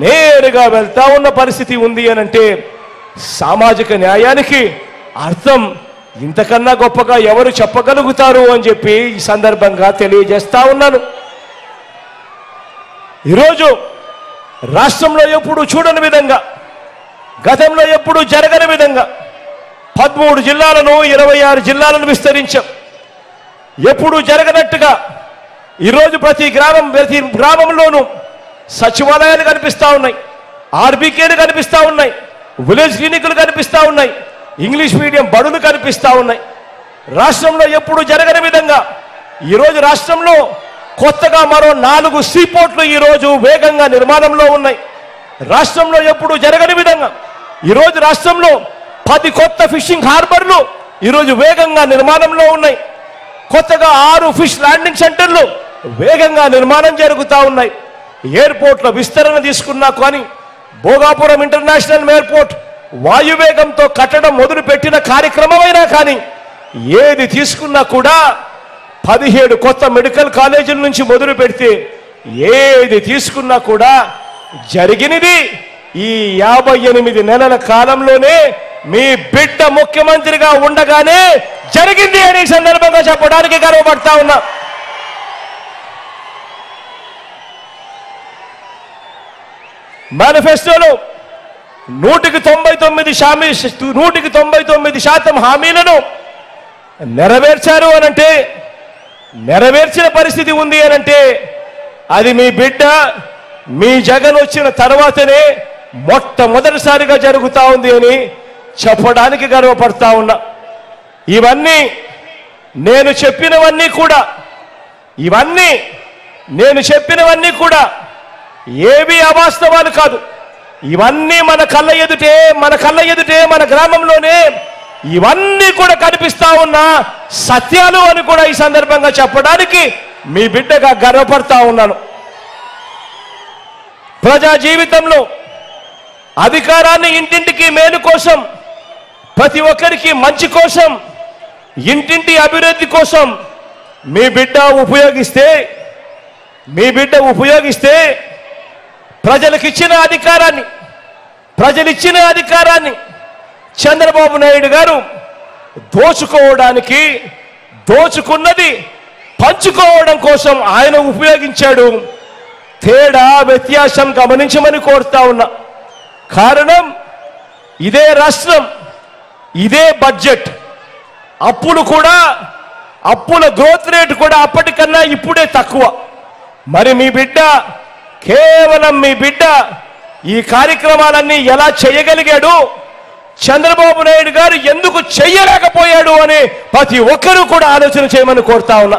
నేరుగా వెళ్తా ఉన్న పరిస్థితి ఉంది అనంటే సామాజిక న్యాయానికి అర్థం ఇంతకన్నా గొప్పగా ఎవరు చెప్పగలుగుతారు అని చెప్పి ఈ సందర్భంగా తెలియజేస్తా ఉన్నాను. ఈరోజు రాష్ట్రంలో ఎప్పుడు చూడని విధంగా, గతంలో ఎప్పుడు జరగని విధంగా 13 జిల్లాలను 26 జిల్లాలను విస్తరించాం. ఎప్పుడు జరగనట్టుగా ఈరోజు ప్రతి గ్రామంలోనూ సచివాలయాలు కనిపిస్తా ఉన్నాయి, ఆర్బీకేలు కనిపిస్తా ఉన్నాయి, విలేజ్ క్లినిక్లు కనిపిస్తా ఉన్నాయి, ఇంగ్లీష్ మీడియం బడులు కనిపిస్తా ఉన్నాయి. రాష్ట్రంలో ఎప్పుడు జరగని విధంగా ఈరోజు రాష్ట్రంలో కొత్తగా మరో 4 సీపోర్ట్లు ఈరోజు వేగంగా నిర్మాణంలో ఉన్నాయి. రాష్ట్రంలో ఎప్పుడు జరగని విధంగా ఈరోజు రాష్ట్రంలో 10 కొత్త ఫిషింగ్ హార్బర్లు ఈరోజు వేగంగా నిర్మాణంలో ఉన్నాయి. కొత్తగా 6 ఫిష్ ల్యాండింగ్ సెంటర్లు వేగంగా నిర్మాణం జరుగుతూ ఉన్నాయి. ఎయిర్పోర్ట్ల విస్తరణ తీసుకున్నా కానీ భోగాపురం ఇంటర్నేషనల్ ఎయిర్పోర్ట్ వాయువేగంతో కట్టడం మొదలు పెట్టిన కార్యక్రమమైనా కానీ ఏది తీసుకున్నా కూడా 17 కొత్త మెడికల్ కాలేజీల నుంచి మొదలు పెడితే ఏది తీసుకున్నా కూడా జరిగినది ఈ 58 నెలల కాలంలోనే మీ బిడ్డ ముఖ్యమంత్రిగా ఉండగానే జరిగింది అనే సందర్భంగా చెప్పడానికి గర్వపడతా ఉన్నా. మేనిఫెస్టోలో 199% హామీలను నెరవేర్చారు అనంటే, నెరవేర్చిన పరిస్థితి ఉంది అనంటే అది మీ బిడ్డ మీ జగన్ వచ్చిన తర్వాతనే మొట్టమొదటిసారిగా జరుగుతూ ఉంది అని చెప్పడానికి గర్వపడతా ఉన్నా. ఇవన్నీ నేను చెప్పినవన్నీ కూడా ఏవి అవాస్తవాలు కాదు. ఇవన్నీ మన కళ్ళ ఎదుటే మన గ్రామంలోనే ఇవన్నీ కూడా కనిపిస్తా ఉన్న సత్యాలు అని కూడా ఈ సందర్భంగా చెప్పడానికి మీ బిడ్డగా గర్వపడతా ఉన్నాను. ప్రజా జీవితంలో అధికారాన్ని ఇంటింటికి మేలు కోసం, ప్రతి ఒక్కరికి మంచి కోసం, ఇంటింటి అభివృద్ధి కోసం మీ బిడ్డ ఉపయోగిస్తే ప్రజలకిచ్చిన అధికారాన్ని చంద్రబాబు నాయుడు గారు దోచుకున్నది పంచుకోవడం కోసం ఆయన ఉపయోగించాడు. తేడా వ్యత్యాసం గమనించమని కోరుతా ఉన్నా. కారణం ఇదే రాష్ట్రం, ఇదే బడ్జెట్, అప్పుల గ్రోత్ రేటు కూడా అప్పటికన్నా ఇప్పుడే తక్కువ. మరి కేవలం మీ బిడ్డ ఈ కార్యక్రమాలన్నీ ఎలా చేయగలిగాడు, చంద్రబాబు నాయుడు గారు ఎందుకు చెయ్యలేకపోయాడు అని ప్రతి ఒక్కరూ కూడా ఆలోచన చేయమని కోరుతా ఉన్నా.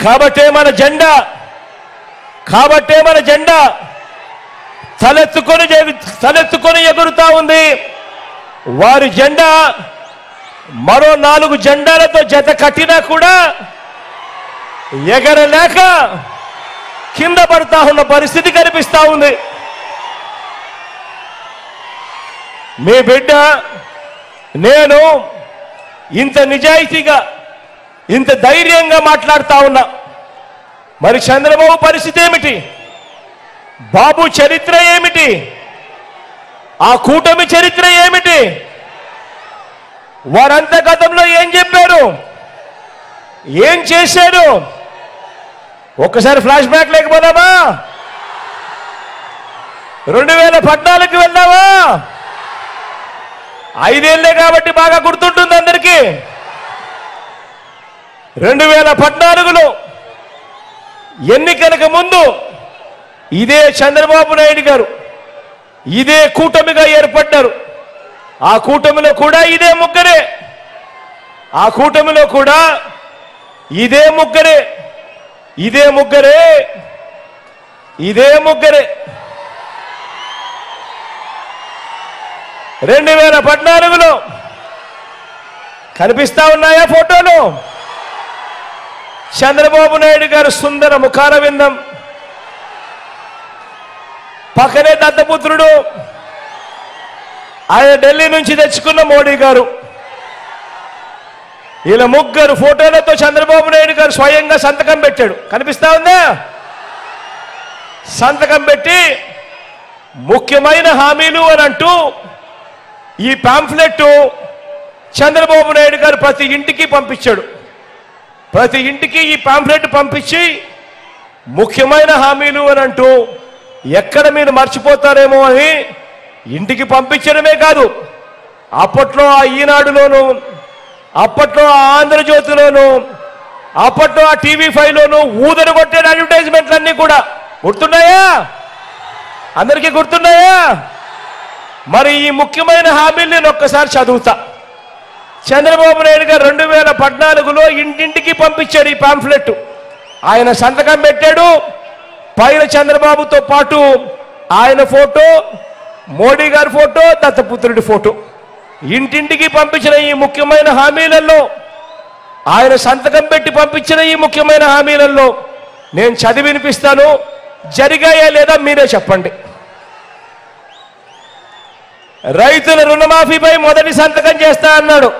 కాబట్టే మన జెండా తలెత్తుకొని ఎగురుతా ఉంది. వారి జెండా మరో 4 జెండాలతో జత కట్టినా కూడా ఎగరలేక కింద పడతా ఉన్న పరిస్థితి కనిపిస్తా ఉంది. మీ బిడ్డ నేను ఇంత నిజాయితీగా ఇంత ధైర్యంగా మాట్లాడుతా ఉన్నా. మరి చంద్రబాబు పరిస్థితి ఏమిటి, బాబు చరిత్ర ఏమిటి, ఆ కూటమి చరిత్ర ఏమిటి, వారంతా గతంలో ఏం చెప్పారు, ఏం చేశారు? ఒక్కసారి ఫ్లాష్ బ్యాక్ లేకపోదామా? 2014కి వెళ్దామా? 5 ఏళ్లే కాబట్టి బాగా గుర్తుంటుంది అందరికీ. 2014లో ఎన్నికలకు ముందు ఇదే చంద్రబాబు నాయుడు గారు ఇదే కూటమిగా ఏర్పడ్డారు. ఆ కూటమిలో కూడా ఇదే ముగ్గురే, ఇదే ముగ్గురే 2014లో కనిపిస్తా ఉన్నాయా ఫోటోలు? చంద్రబాబు నాయుడు గారు సుందర ముఖార విందం, పక్కనే దత్తపుత్రుడు, ఆయన ఢిల్లీ నుంచి తెచ్చుకున్న మోడీ గారు. ఇలా ముగ్గురు ఫోటోలతో చంద్రబాబు నాయుడు గారు స్వయంగా సంతకం పెట్టాడు. కనిపిస్తా ఉందా? సంతకం పెట్టి ముఖ్యమైన హామీలు అని అంటూ ఈ పాంఫ్లెట్ చంద్రబాబు నాయుడు గారు ప్రతి ఇంటికి పంపించాడు. ప్రతి ఇంటికి ఈ పాంఫ్లెట్ పంపించి ముఖ్యమైన హామీలు అని అంటూ ఎక్కడ మీరు మర్చిపోతారేమో అని ఇంటికి పంపించడమే కాదు, అప్పట్లో ఆ ఈనాడులోను, అప్పట్లో ఆ ఆంధ్రజ్యోతిలోను, అప్పట్లో ఆ TV5లోను ఊదరు కొట్టే అడ్వర్టైజ్మెంట్లన్నీ కూడా గుర్తున్నాయా? అందరికీ గుర్తున్నాయా? మరి ఈ ముఖ్యమైన హామీలు నేను ఒక్కసారి చదువుతా. చంద్రబాబు నాయుడు గారు 2014లో ఇంటింటికి పంపించాడు ఈ పాంఫ్లెట్. ఆయన సంతకం పెట్టాడు. పైన చంద్రబాబుతో పాటు ఆయన ఫోటో, మోడీ గారి ఫోటో, దత్తపుత్రుడి ఫోటో. ఇంటింటికి పంపించిన ఈ ముఖ్యమైన హామీలలో, ఆయన సంతకం పెట్టి పంపించిన ఈ ముఖ్యమైన హామీలలో నేను చదివి వినిపిస్తాను. జరిగాయా లేదా మీరే చెప్పండి. రైతుల రుణమాఫీపై మొదటి సంతకం చేస్తా అన్నాడు.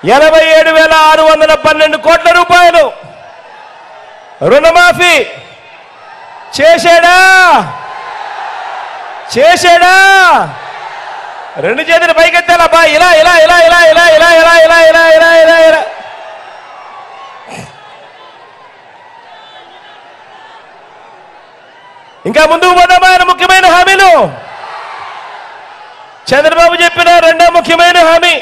87,612 కోట్ల రూపాయలు రుణమాఫీ చేశాడా? రెండు చేతులు పైకెత్తాలబ్బా. ఇలా ఇంకా ముందుకు పోదామా? ఆయన ముఖ్యమైన హామీలు చంద్రబాబు చెప్పిన రెండో ముఖ్యమైన హామీ,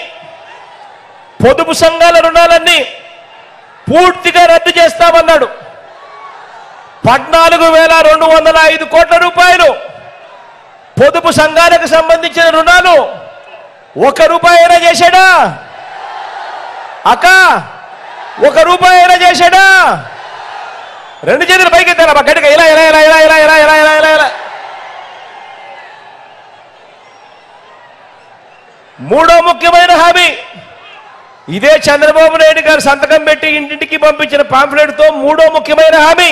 పొదుపు సంఘాల రుణాలన్నీ పూర్తిగా రద్దు చేస్తామన్నాడు. 14,205 కోట్ల రూపాయలు పొదుపు సంఘాలకు సంబంధించిన రుణాలు 1 రూపాయి అయినా చేశాడా? అక్క 1 రూపాయి అయినా చేశాడా? రెండు చేతులు పైకి ఎత్తారా గట్టిగా? ఇలా మూడో ముఖ్యమైన హామీ, ఇదే చంద్రబాబు నాయుడు గారు సంతకం పెట్టి ఇంటింటికి పంపించిన పాంఫ్లెట్తో మూడో ముఖ్యమైన హామీ,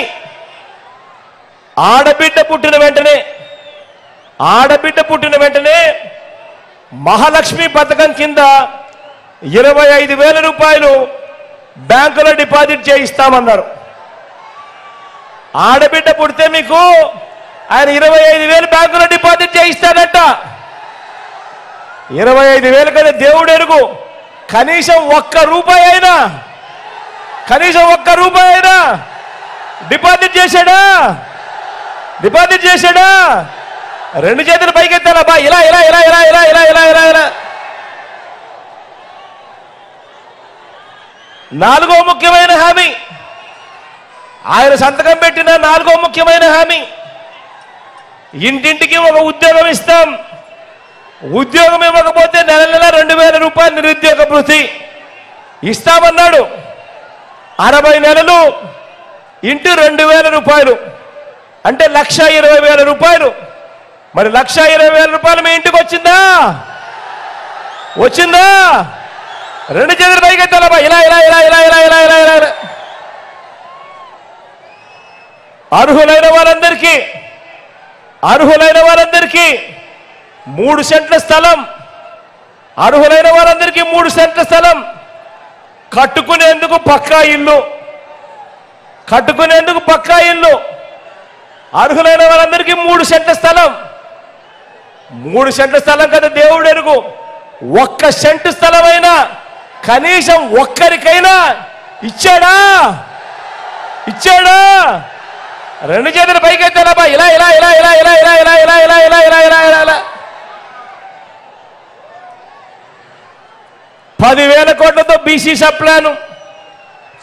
ఆడబిడ్డ పుట్టిన వెంటనే ఆడబిడ్డ పుట్టిన వెంటనే మహాలక్ష్మి పథకం కింద 25,000 రూపాయలు బ్యాంకులో డిపాజిట్ చేయిస్తామన్నారు. ఆడబిడ్డ పుడితే మీకు ఆయన 25,000 బ్యాంకులో డిపాజిట్ చేయిస్తాడట. 25,000 కదా దేవుడు ఎరుగు. కనీసం ఒక్క రూపాయి అయినా డిపాజిట్ చేశాడా? రెండు చేతులు పైకెత్తాలా బా, ఇలా ఇలా ఇలా ఇలా ఇలా ఇలా ఇలా ఇలా ఇలా. నాలుగో ముఖ్యమైన హామీ, ఆయన సంతకం పెట్టిన నాలుగో ముఖ్యమైన హామీ, ఇంటింటికి ఒక ఉద్యోగం ఇస్తాం. ఉద్యోగం ఇవ్వకపోతే నెల 2,000 రూపాయలు నిరుద్యోగ భృతి ఇస్తామన్నాడు. 60 నెలలు ఇంటూ 2,000 రూపాయలు అంటే 1,20,000 రూపాయలు. మరి 1,20,000 రూపాయలు మీ ఇంటికి వచ్చిందా? రెండు చేతులు పైకెత్తాలబ్బా, ఇలా ఇలా ఇలా ఇలా ఇలా ఇలా ఇలా ఇలా. అర్హులైన వారందరికీ 3 సెంట్ల స్థలం, అర్హులైన వారందరికీ 3 సెంట్ల స్థలం, కట్టుకునేందుకు పక్కా ఇల్లు, అర్హులైన వారందరికీ 3 సెంట్ల స్థలం. 3 సెంట్ల స్థలం కదా దేవుడు ఎరుగు. 1 సెంటు స్థలమైనా కనీసం ఒక్కరికైనా ఇచ్చాడా? రెండు చేతులు పైకెత్తాలబ్బా, ఇలా ఇలా ఇలా ఇలా ఇలా ఇలా ఇలా ఇలా ఇలా ఇలా ఇలా ఇలా ఇలా ఇలా. 10,000 కోట్లతో బీసీ సప్లాను,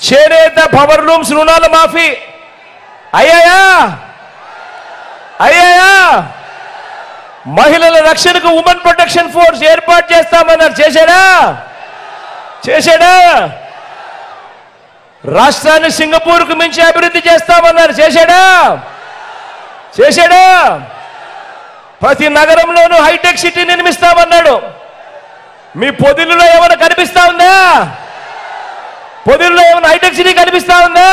చేనేత పవర్ లూమ్స్ రుణాల మాఫీ అయ్యాయా? మహిళల రక్షణకు ఉమెన్ ప్రొటెక్షన్ ఫోర్స్ ఏర్పాటు చేస్తామన్నారు. చేశాడా? రాష్ట్రాన్ని సింగపూర్కు మించి అభివృద్ధి చేస్తామన్నారు. చేశాడా? ప్రతి నగరంలోనూ హైటెక్ సిటీ నిర్మిస్తామన్నాడు. మీ పొదిల్లో ఏమైనా కనిపిస్తా ఉందా? హైటెక్ సిటీ కనిపిస్తా ఉందా?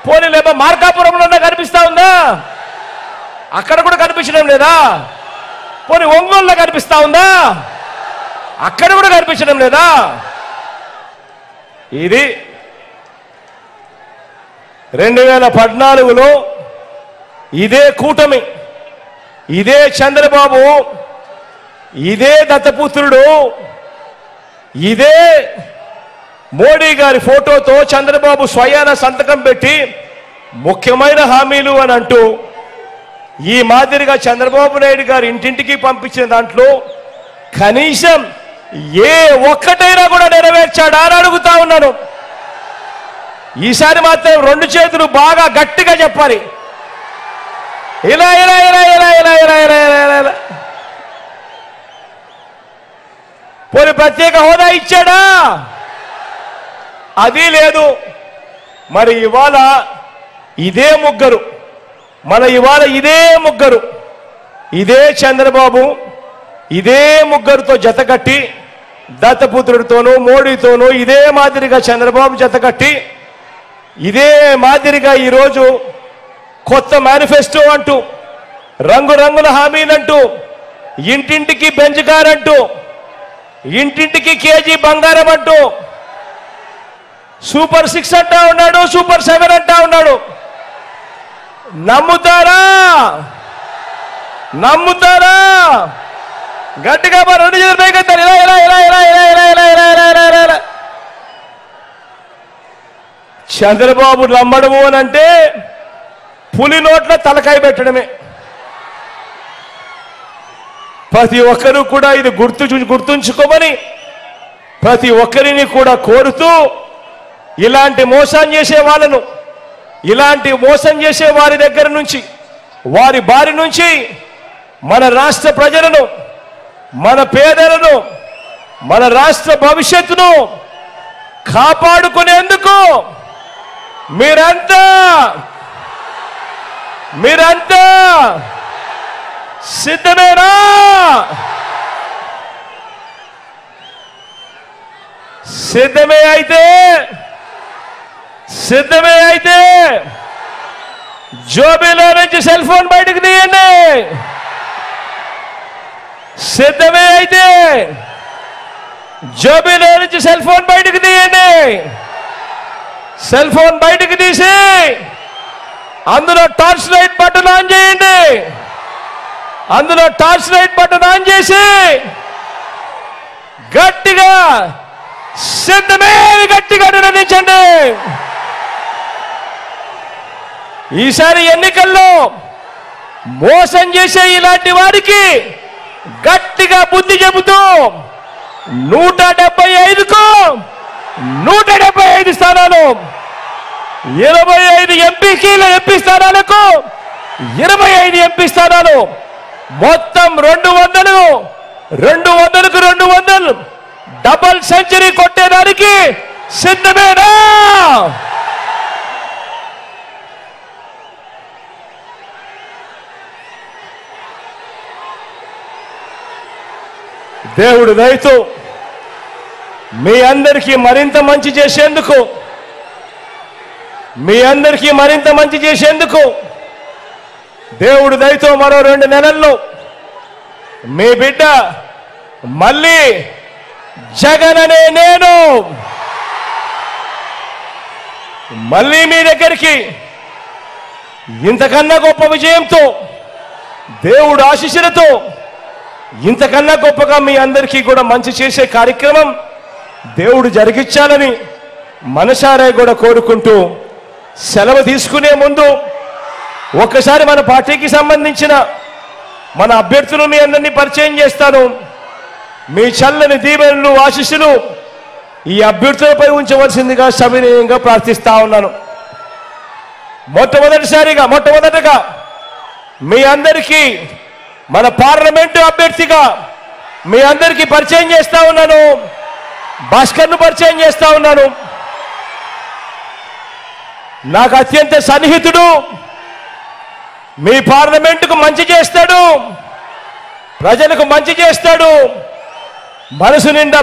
పోనీలేమో మార్కాపురంలో కనిపిస్తా ఉందా? అక్కడ కూడా కనిపించడం లేదా? పోనీ ఒంగోలులో కనిపిస్తా ఉందా? అక్కడ కూడా కనిపించడం లేదా? ఇది 2014లో ఇదే కూటమి, ఇదే చంద్రబాబు, ఇదే దత్తపుత్రుడు, ఇదే మోడీ గారి ఫోటోతో చంద్రబాబు స్వయాన సంతకం పెట్టి ముఖ్యమైన హామీలు అని అంటూ ఈ మాదిరిగా చంద్రబాబు నాయుడు గారు ఇంటింటికి పంపించిన దాంట్లో కనీసం ఏ ఒక్కటైనా కూడా నెరవేర్చాడా అని అడుగుతా ఉన్నాను. ఈసారి మాత్రం 2 చేతులు బాగా గట్టిగా చెప్పాలి. ఇలా ఇలా ఇలా ఇలా ఇలా ఇలా ఇలా ఇలా ఇలా. పోనీ ప్రత్యేక హోదా ఇచ్చాడా? అది లేదు. మరి ఇవాళ ఇదే ముగ్గురు, ఇదే చంద్రబాబు, ఇదే ముగ్గురుతో జతకట్టి, దత్తపుత్రుడితోనూ మోడీతోనూ ఇదే మాదిరిగా చంద్రబాబు జతకట్టి, ఇదే మాదిరిగా ఈరోజు కొత్త మేనిఫెస్టో అంటూ, రంగురంగుల హామీలంటూ, ఇంటింటికి బెంచ్ కార్ అంటూ, ఇంటింటికి కేజీ బంగారం అంటూ, సూపర్ 6 అంటా ఉన్నాడు, సూపర్ 7 అంటా ఉన్నాడు. నమ్ముతారా? గట్టిగా 2 చేతులు పైకెత్తారు. ఇలా ఇలా ఇలా ఇలా ఇలా ఇలా ఇలా ఇలా ఇలా ఇలా ఇలా. చంద్రబాబు నమ్మడము అని అంటే పులి నోట్ల తలకాయ పెట్టడమే. ప్రతి ఒక్కరూ కూడా ఇది గుర్తుంచుకోమని ప్రతి ఒక్కరిని కూడా కోరుతూ, ఇలాంటి మోసం చేసే వారి దగ్గర నుంచి, వారి బారి నుంచి మన రాష్ట్ర ప్రజలను, మన పేదలను, మన రాష్ట్ర భవిష్యత్తును కాపాడుకునేందుకు మీరంతా సిద్ధమేనా? సిద్ధమే అయితే జోబీలో నుంచి సెల్ ఫోన్ బయటకు తీయండి. సిద్ధమే అయితే జోబీలో నుంచి సెల్ ఫోన్ బయటకు తీయండి. సెల్ ఫోన్ బయటకు తీసి అందులో టార్చ్ లైట్ బటన్ ఆన్ చేయండి. అందులో టార్చ్ లైట్ బటన్ ఆన్ చేసి గట్టిగా సిద్ధమే గట్టిగా నిర్ణయించండి. ఈసారి ఎన్నికల్లో మోసం చేసే ఇలాంటి వారికి గట్టిగా బుద్ధి చెబుతూ 175కు 175 స్థానాలు, 25 ఎంపీ స్థానాలకు 25 ఎంపీ స్థానాలు, మొత్తం 200కు 200 డబల్ సెంచరీ కొట్టేదానికి సిద్ధమేనా? దేవుడు దయతో మీ అందరికీ మరింత మంచి చేసేందుకు దేవుడు దయతో మరో 2 నెలల్లో మీ బిడ్డ మళ్ళీ జగన్ అనే నేను మళ్ళీ మీ దగ్గరికి ఇంతకన్నా గొప్ప విజయంతో, దేవుడు ఆశీస్సులతో ఇంతకన్నా గొప్పగా మీ అందరికీ కూడా మంచి చేసే కార్యక్రమం దేవుడు జరిగించాలని మనసారా కూడా కోరుకుంటూ సెలవు తీసుకునే ముందు ఒక్కసారి మన పార్టీకి సంబంధించిన మన అభ్యర్థులు మీ అందరినీ పరిచయం చేస్తాను. మీ చల్లని దీవెనలు ఆశీస్సులు ఈ అభ్యర్థులపై ఉంచవలసిందిగా సవినయంగా ప్రార్థిస్తా ఉన్నాను. మొట్టమొదటగా మీ అందరికీ మన పార్లమెంటు అభ్యర్థిగా మీ అందరికీ పరిచయం చేస్తా ఉన్నాను. భాస్కర్ను పరిచయం చేస్తా ఉన్నాను. నాకు అత్యంత సన్నిహితుడు, మీ పార్లమెంటుకు మంచి చేస్తాడు, ప్రజలకు మంచి చేస్తాడు, మనసు నిండా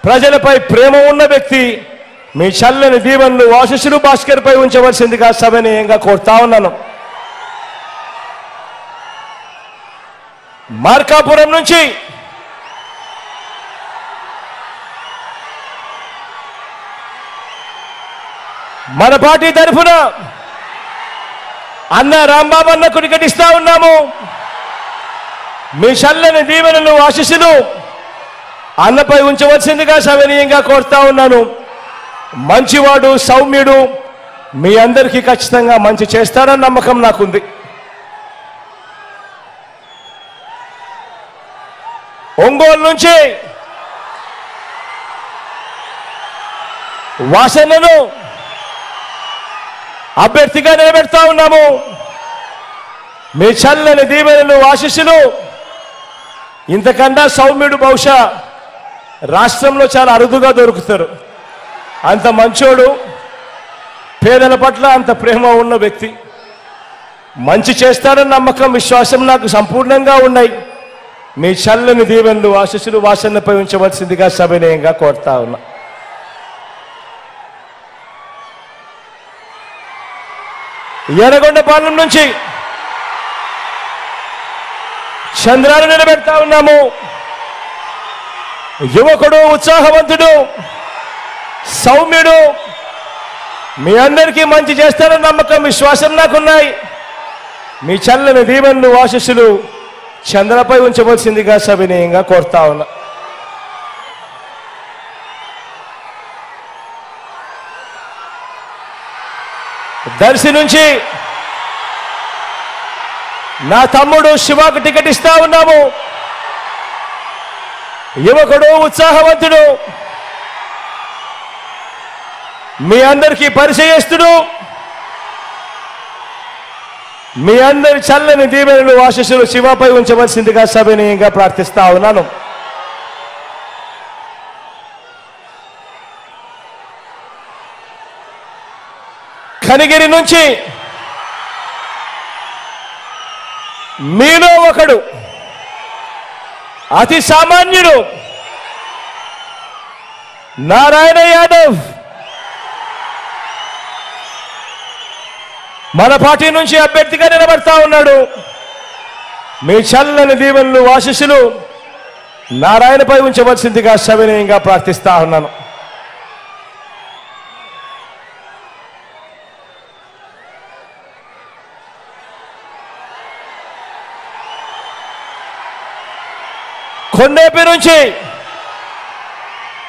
ప్రజలపై ప్రేమ ఉన్న వ్యక్తి. మీ చల్లని దీవెనలు ఆశీస్సులు భాస్కర్పై ఉంచవలసిందిగా సవినయంగా కోరుతా ఉన్నాను. మార్కాపురం నుంచి మన పార్టీ తరఫున అన్న రాంబాబు అన్నకు టికెట్ ఇస్తా ఉన్నాము. మీ చల్లని దీవెనలు ఆశీస్సులు అన్నపై ఉంచవలసిందిగా సవినయంగా కోరుతా ఉన్నాను. మంచివాడు, సౌమ్యుడు, మీ అందరికీ ఖచ్చితంగా మంచి చేస్తాడన్న నమ్మకం నాకుంది. ఒంగోలు నుంచి వాసనను అభ్యర్థిగా నిలబెడతా ఉన్నాము. మీ చల్లని దీవెనలు ఆశీస్సులు ఇంతకన్నా సౌమ్యుడు బహుశా రాష్ట్రంలో చాలా అరుదుగా దొరుకుతారు. అంత మంచోడు, పేదల పట్ల అంత ప్రేమ ఉన్న వ్యక్తి, మంచి చేస్తాడన్న నమ్మకం, విశ్వాసం నాకు సంపూర్ణంగా ఉన్నాయి. మీ చల్లని దీవెనలు ఆశీస్సులు వాసనపై ఉంచవలసిందిగా సవినయంగా కోరుతా ఉన్నా. ఎర్రగొండపాలెం నుంచి చంద్రాన్ని నిలబెడతా ఉన్నాము. యువకుడు, ఉత్సాహవంతుడు, సౌమ్యుడు, మీ అందరికీ మంచి చేస్తారన్న నమ్మకం, విశ్వాసం నాకున్నాయి. మీ చల్లని దీవెనలు ఆశీస్సులు చంద్రపై ఉంచవలసిందిగా సవినయంగా కోరుతా ఉన్నా. దర్శి నుంచి నా తమ్ముడు శివకు టికెట్ ఇస్తా ఉన్నాము. యువకుడు, ఉత్సాహవంతుడు, మీ అందరికీ పరిచయస్తుడు, మీ అందరి చల్లని దీవెనలు ఆశీస్సులు శివపై ఉంచవలసిందిగా సవినయంగా ప్రార్థిస్తా ఉన్నాను. కనిగిరి నుంచి మీలో ఒకడు, అతి సామాన్యుడు, నారాయణ యాదవ్ మన పార్టీ నుంచి అభ్యర్థిగా నిలబడతా ఉన్నాడు. మీ చల్లని దీవెనలు ఆశీస్సులు నారాయణపై ఉంచవలసిందిగా సవినయంగా ప్రార్థిస్తా ఉన్నాను. కొండేపి నుంచి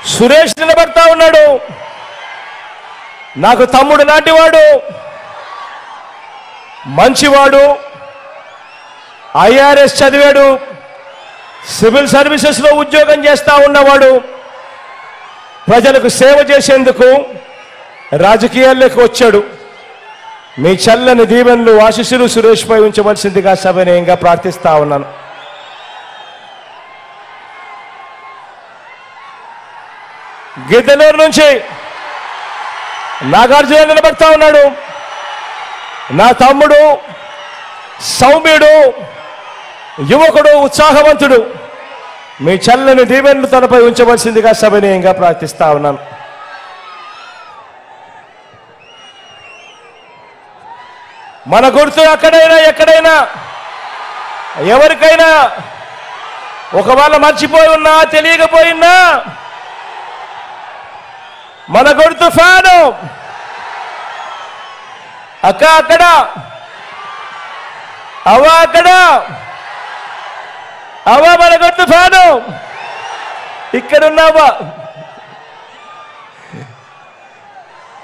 సురేష్ నిలబడతా ఉన్నాడు. నాకు తమ్ముడు లాంటివాడు, మంచివాడు, IRS చదివాడు, సివిల్ సర్వీసెస్లో ఉద్యోగం చేస్తా ఉన్నవాడు, ప్రజలకు సేవ చేసేందుకు రాజకీయాల్లోకి వచ్చాడు. మీ చల్లని దీవెనలు ఆశీస్సులు సురేష్పై ఉంచవలసిందిగా సవినయంగా ప్రార్థిస్తా ఉన్నాను. గిద్దలూరు నుంచి నాగార్జున నిలబడతా ఉన్నాడు. నా తమ్ముడు, సౌమ్యుడు, యువకుడు, ఉత్సాహవంతుడు. మీ చల్లని దీవెనలు తనపై ఉంచవలసిందిగా సవినయంగా ప్రార్థిస్తా ఉన్నాను. మన గుర్తు అక్కడైనా ఎక్కడైనా ఎవరికైనా ఒకవేళ మర్చిపోయి ఉన్నా తెలియకపోయినా మన గుర్తు ఫ్యాను. అక్క అక్కడ, అవ్వ అక్కడ, అవ్వ మన గుర్తు ఫ్యాను. ఇక్కడున్నావా?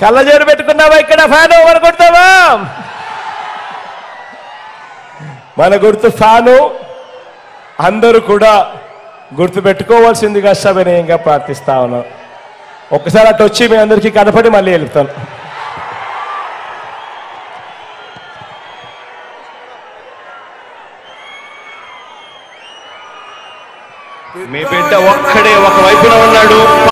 కళ్ళజోడు పెట్టుకున్నావా? ఇక్కడ ఫ్యాను మన గుర్తావా? మన గుర్తు ఫ్యాను. అందరూ కూడా గుర్తు పెట్టుకోవాల్సిందిగా సవినయంగా ప్రార్థిస్తా ఉన్నాను. ఒక్కసారి అటు వచ్చి మీ అందరికీ కనపడి మళ్ళీ వెళ్తాను. మీ బిడ్డ ఒక్కడే ఒక వైపున ఉన్నాడు.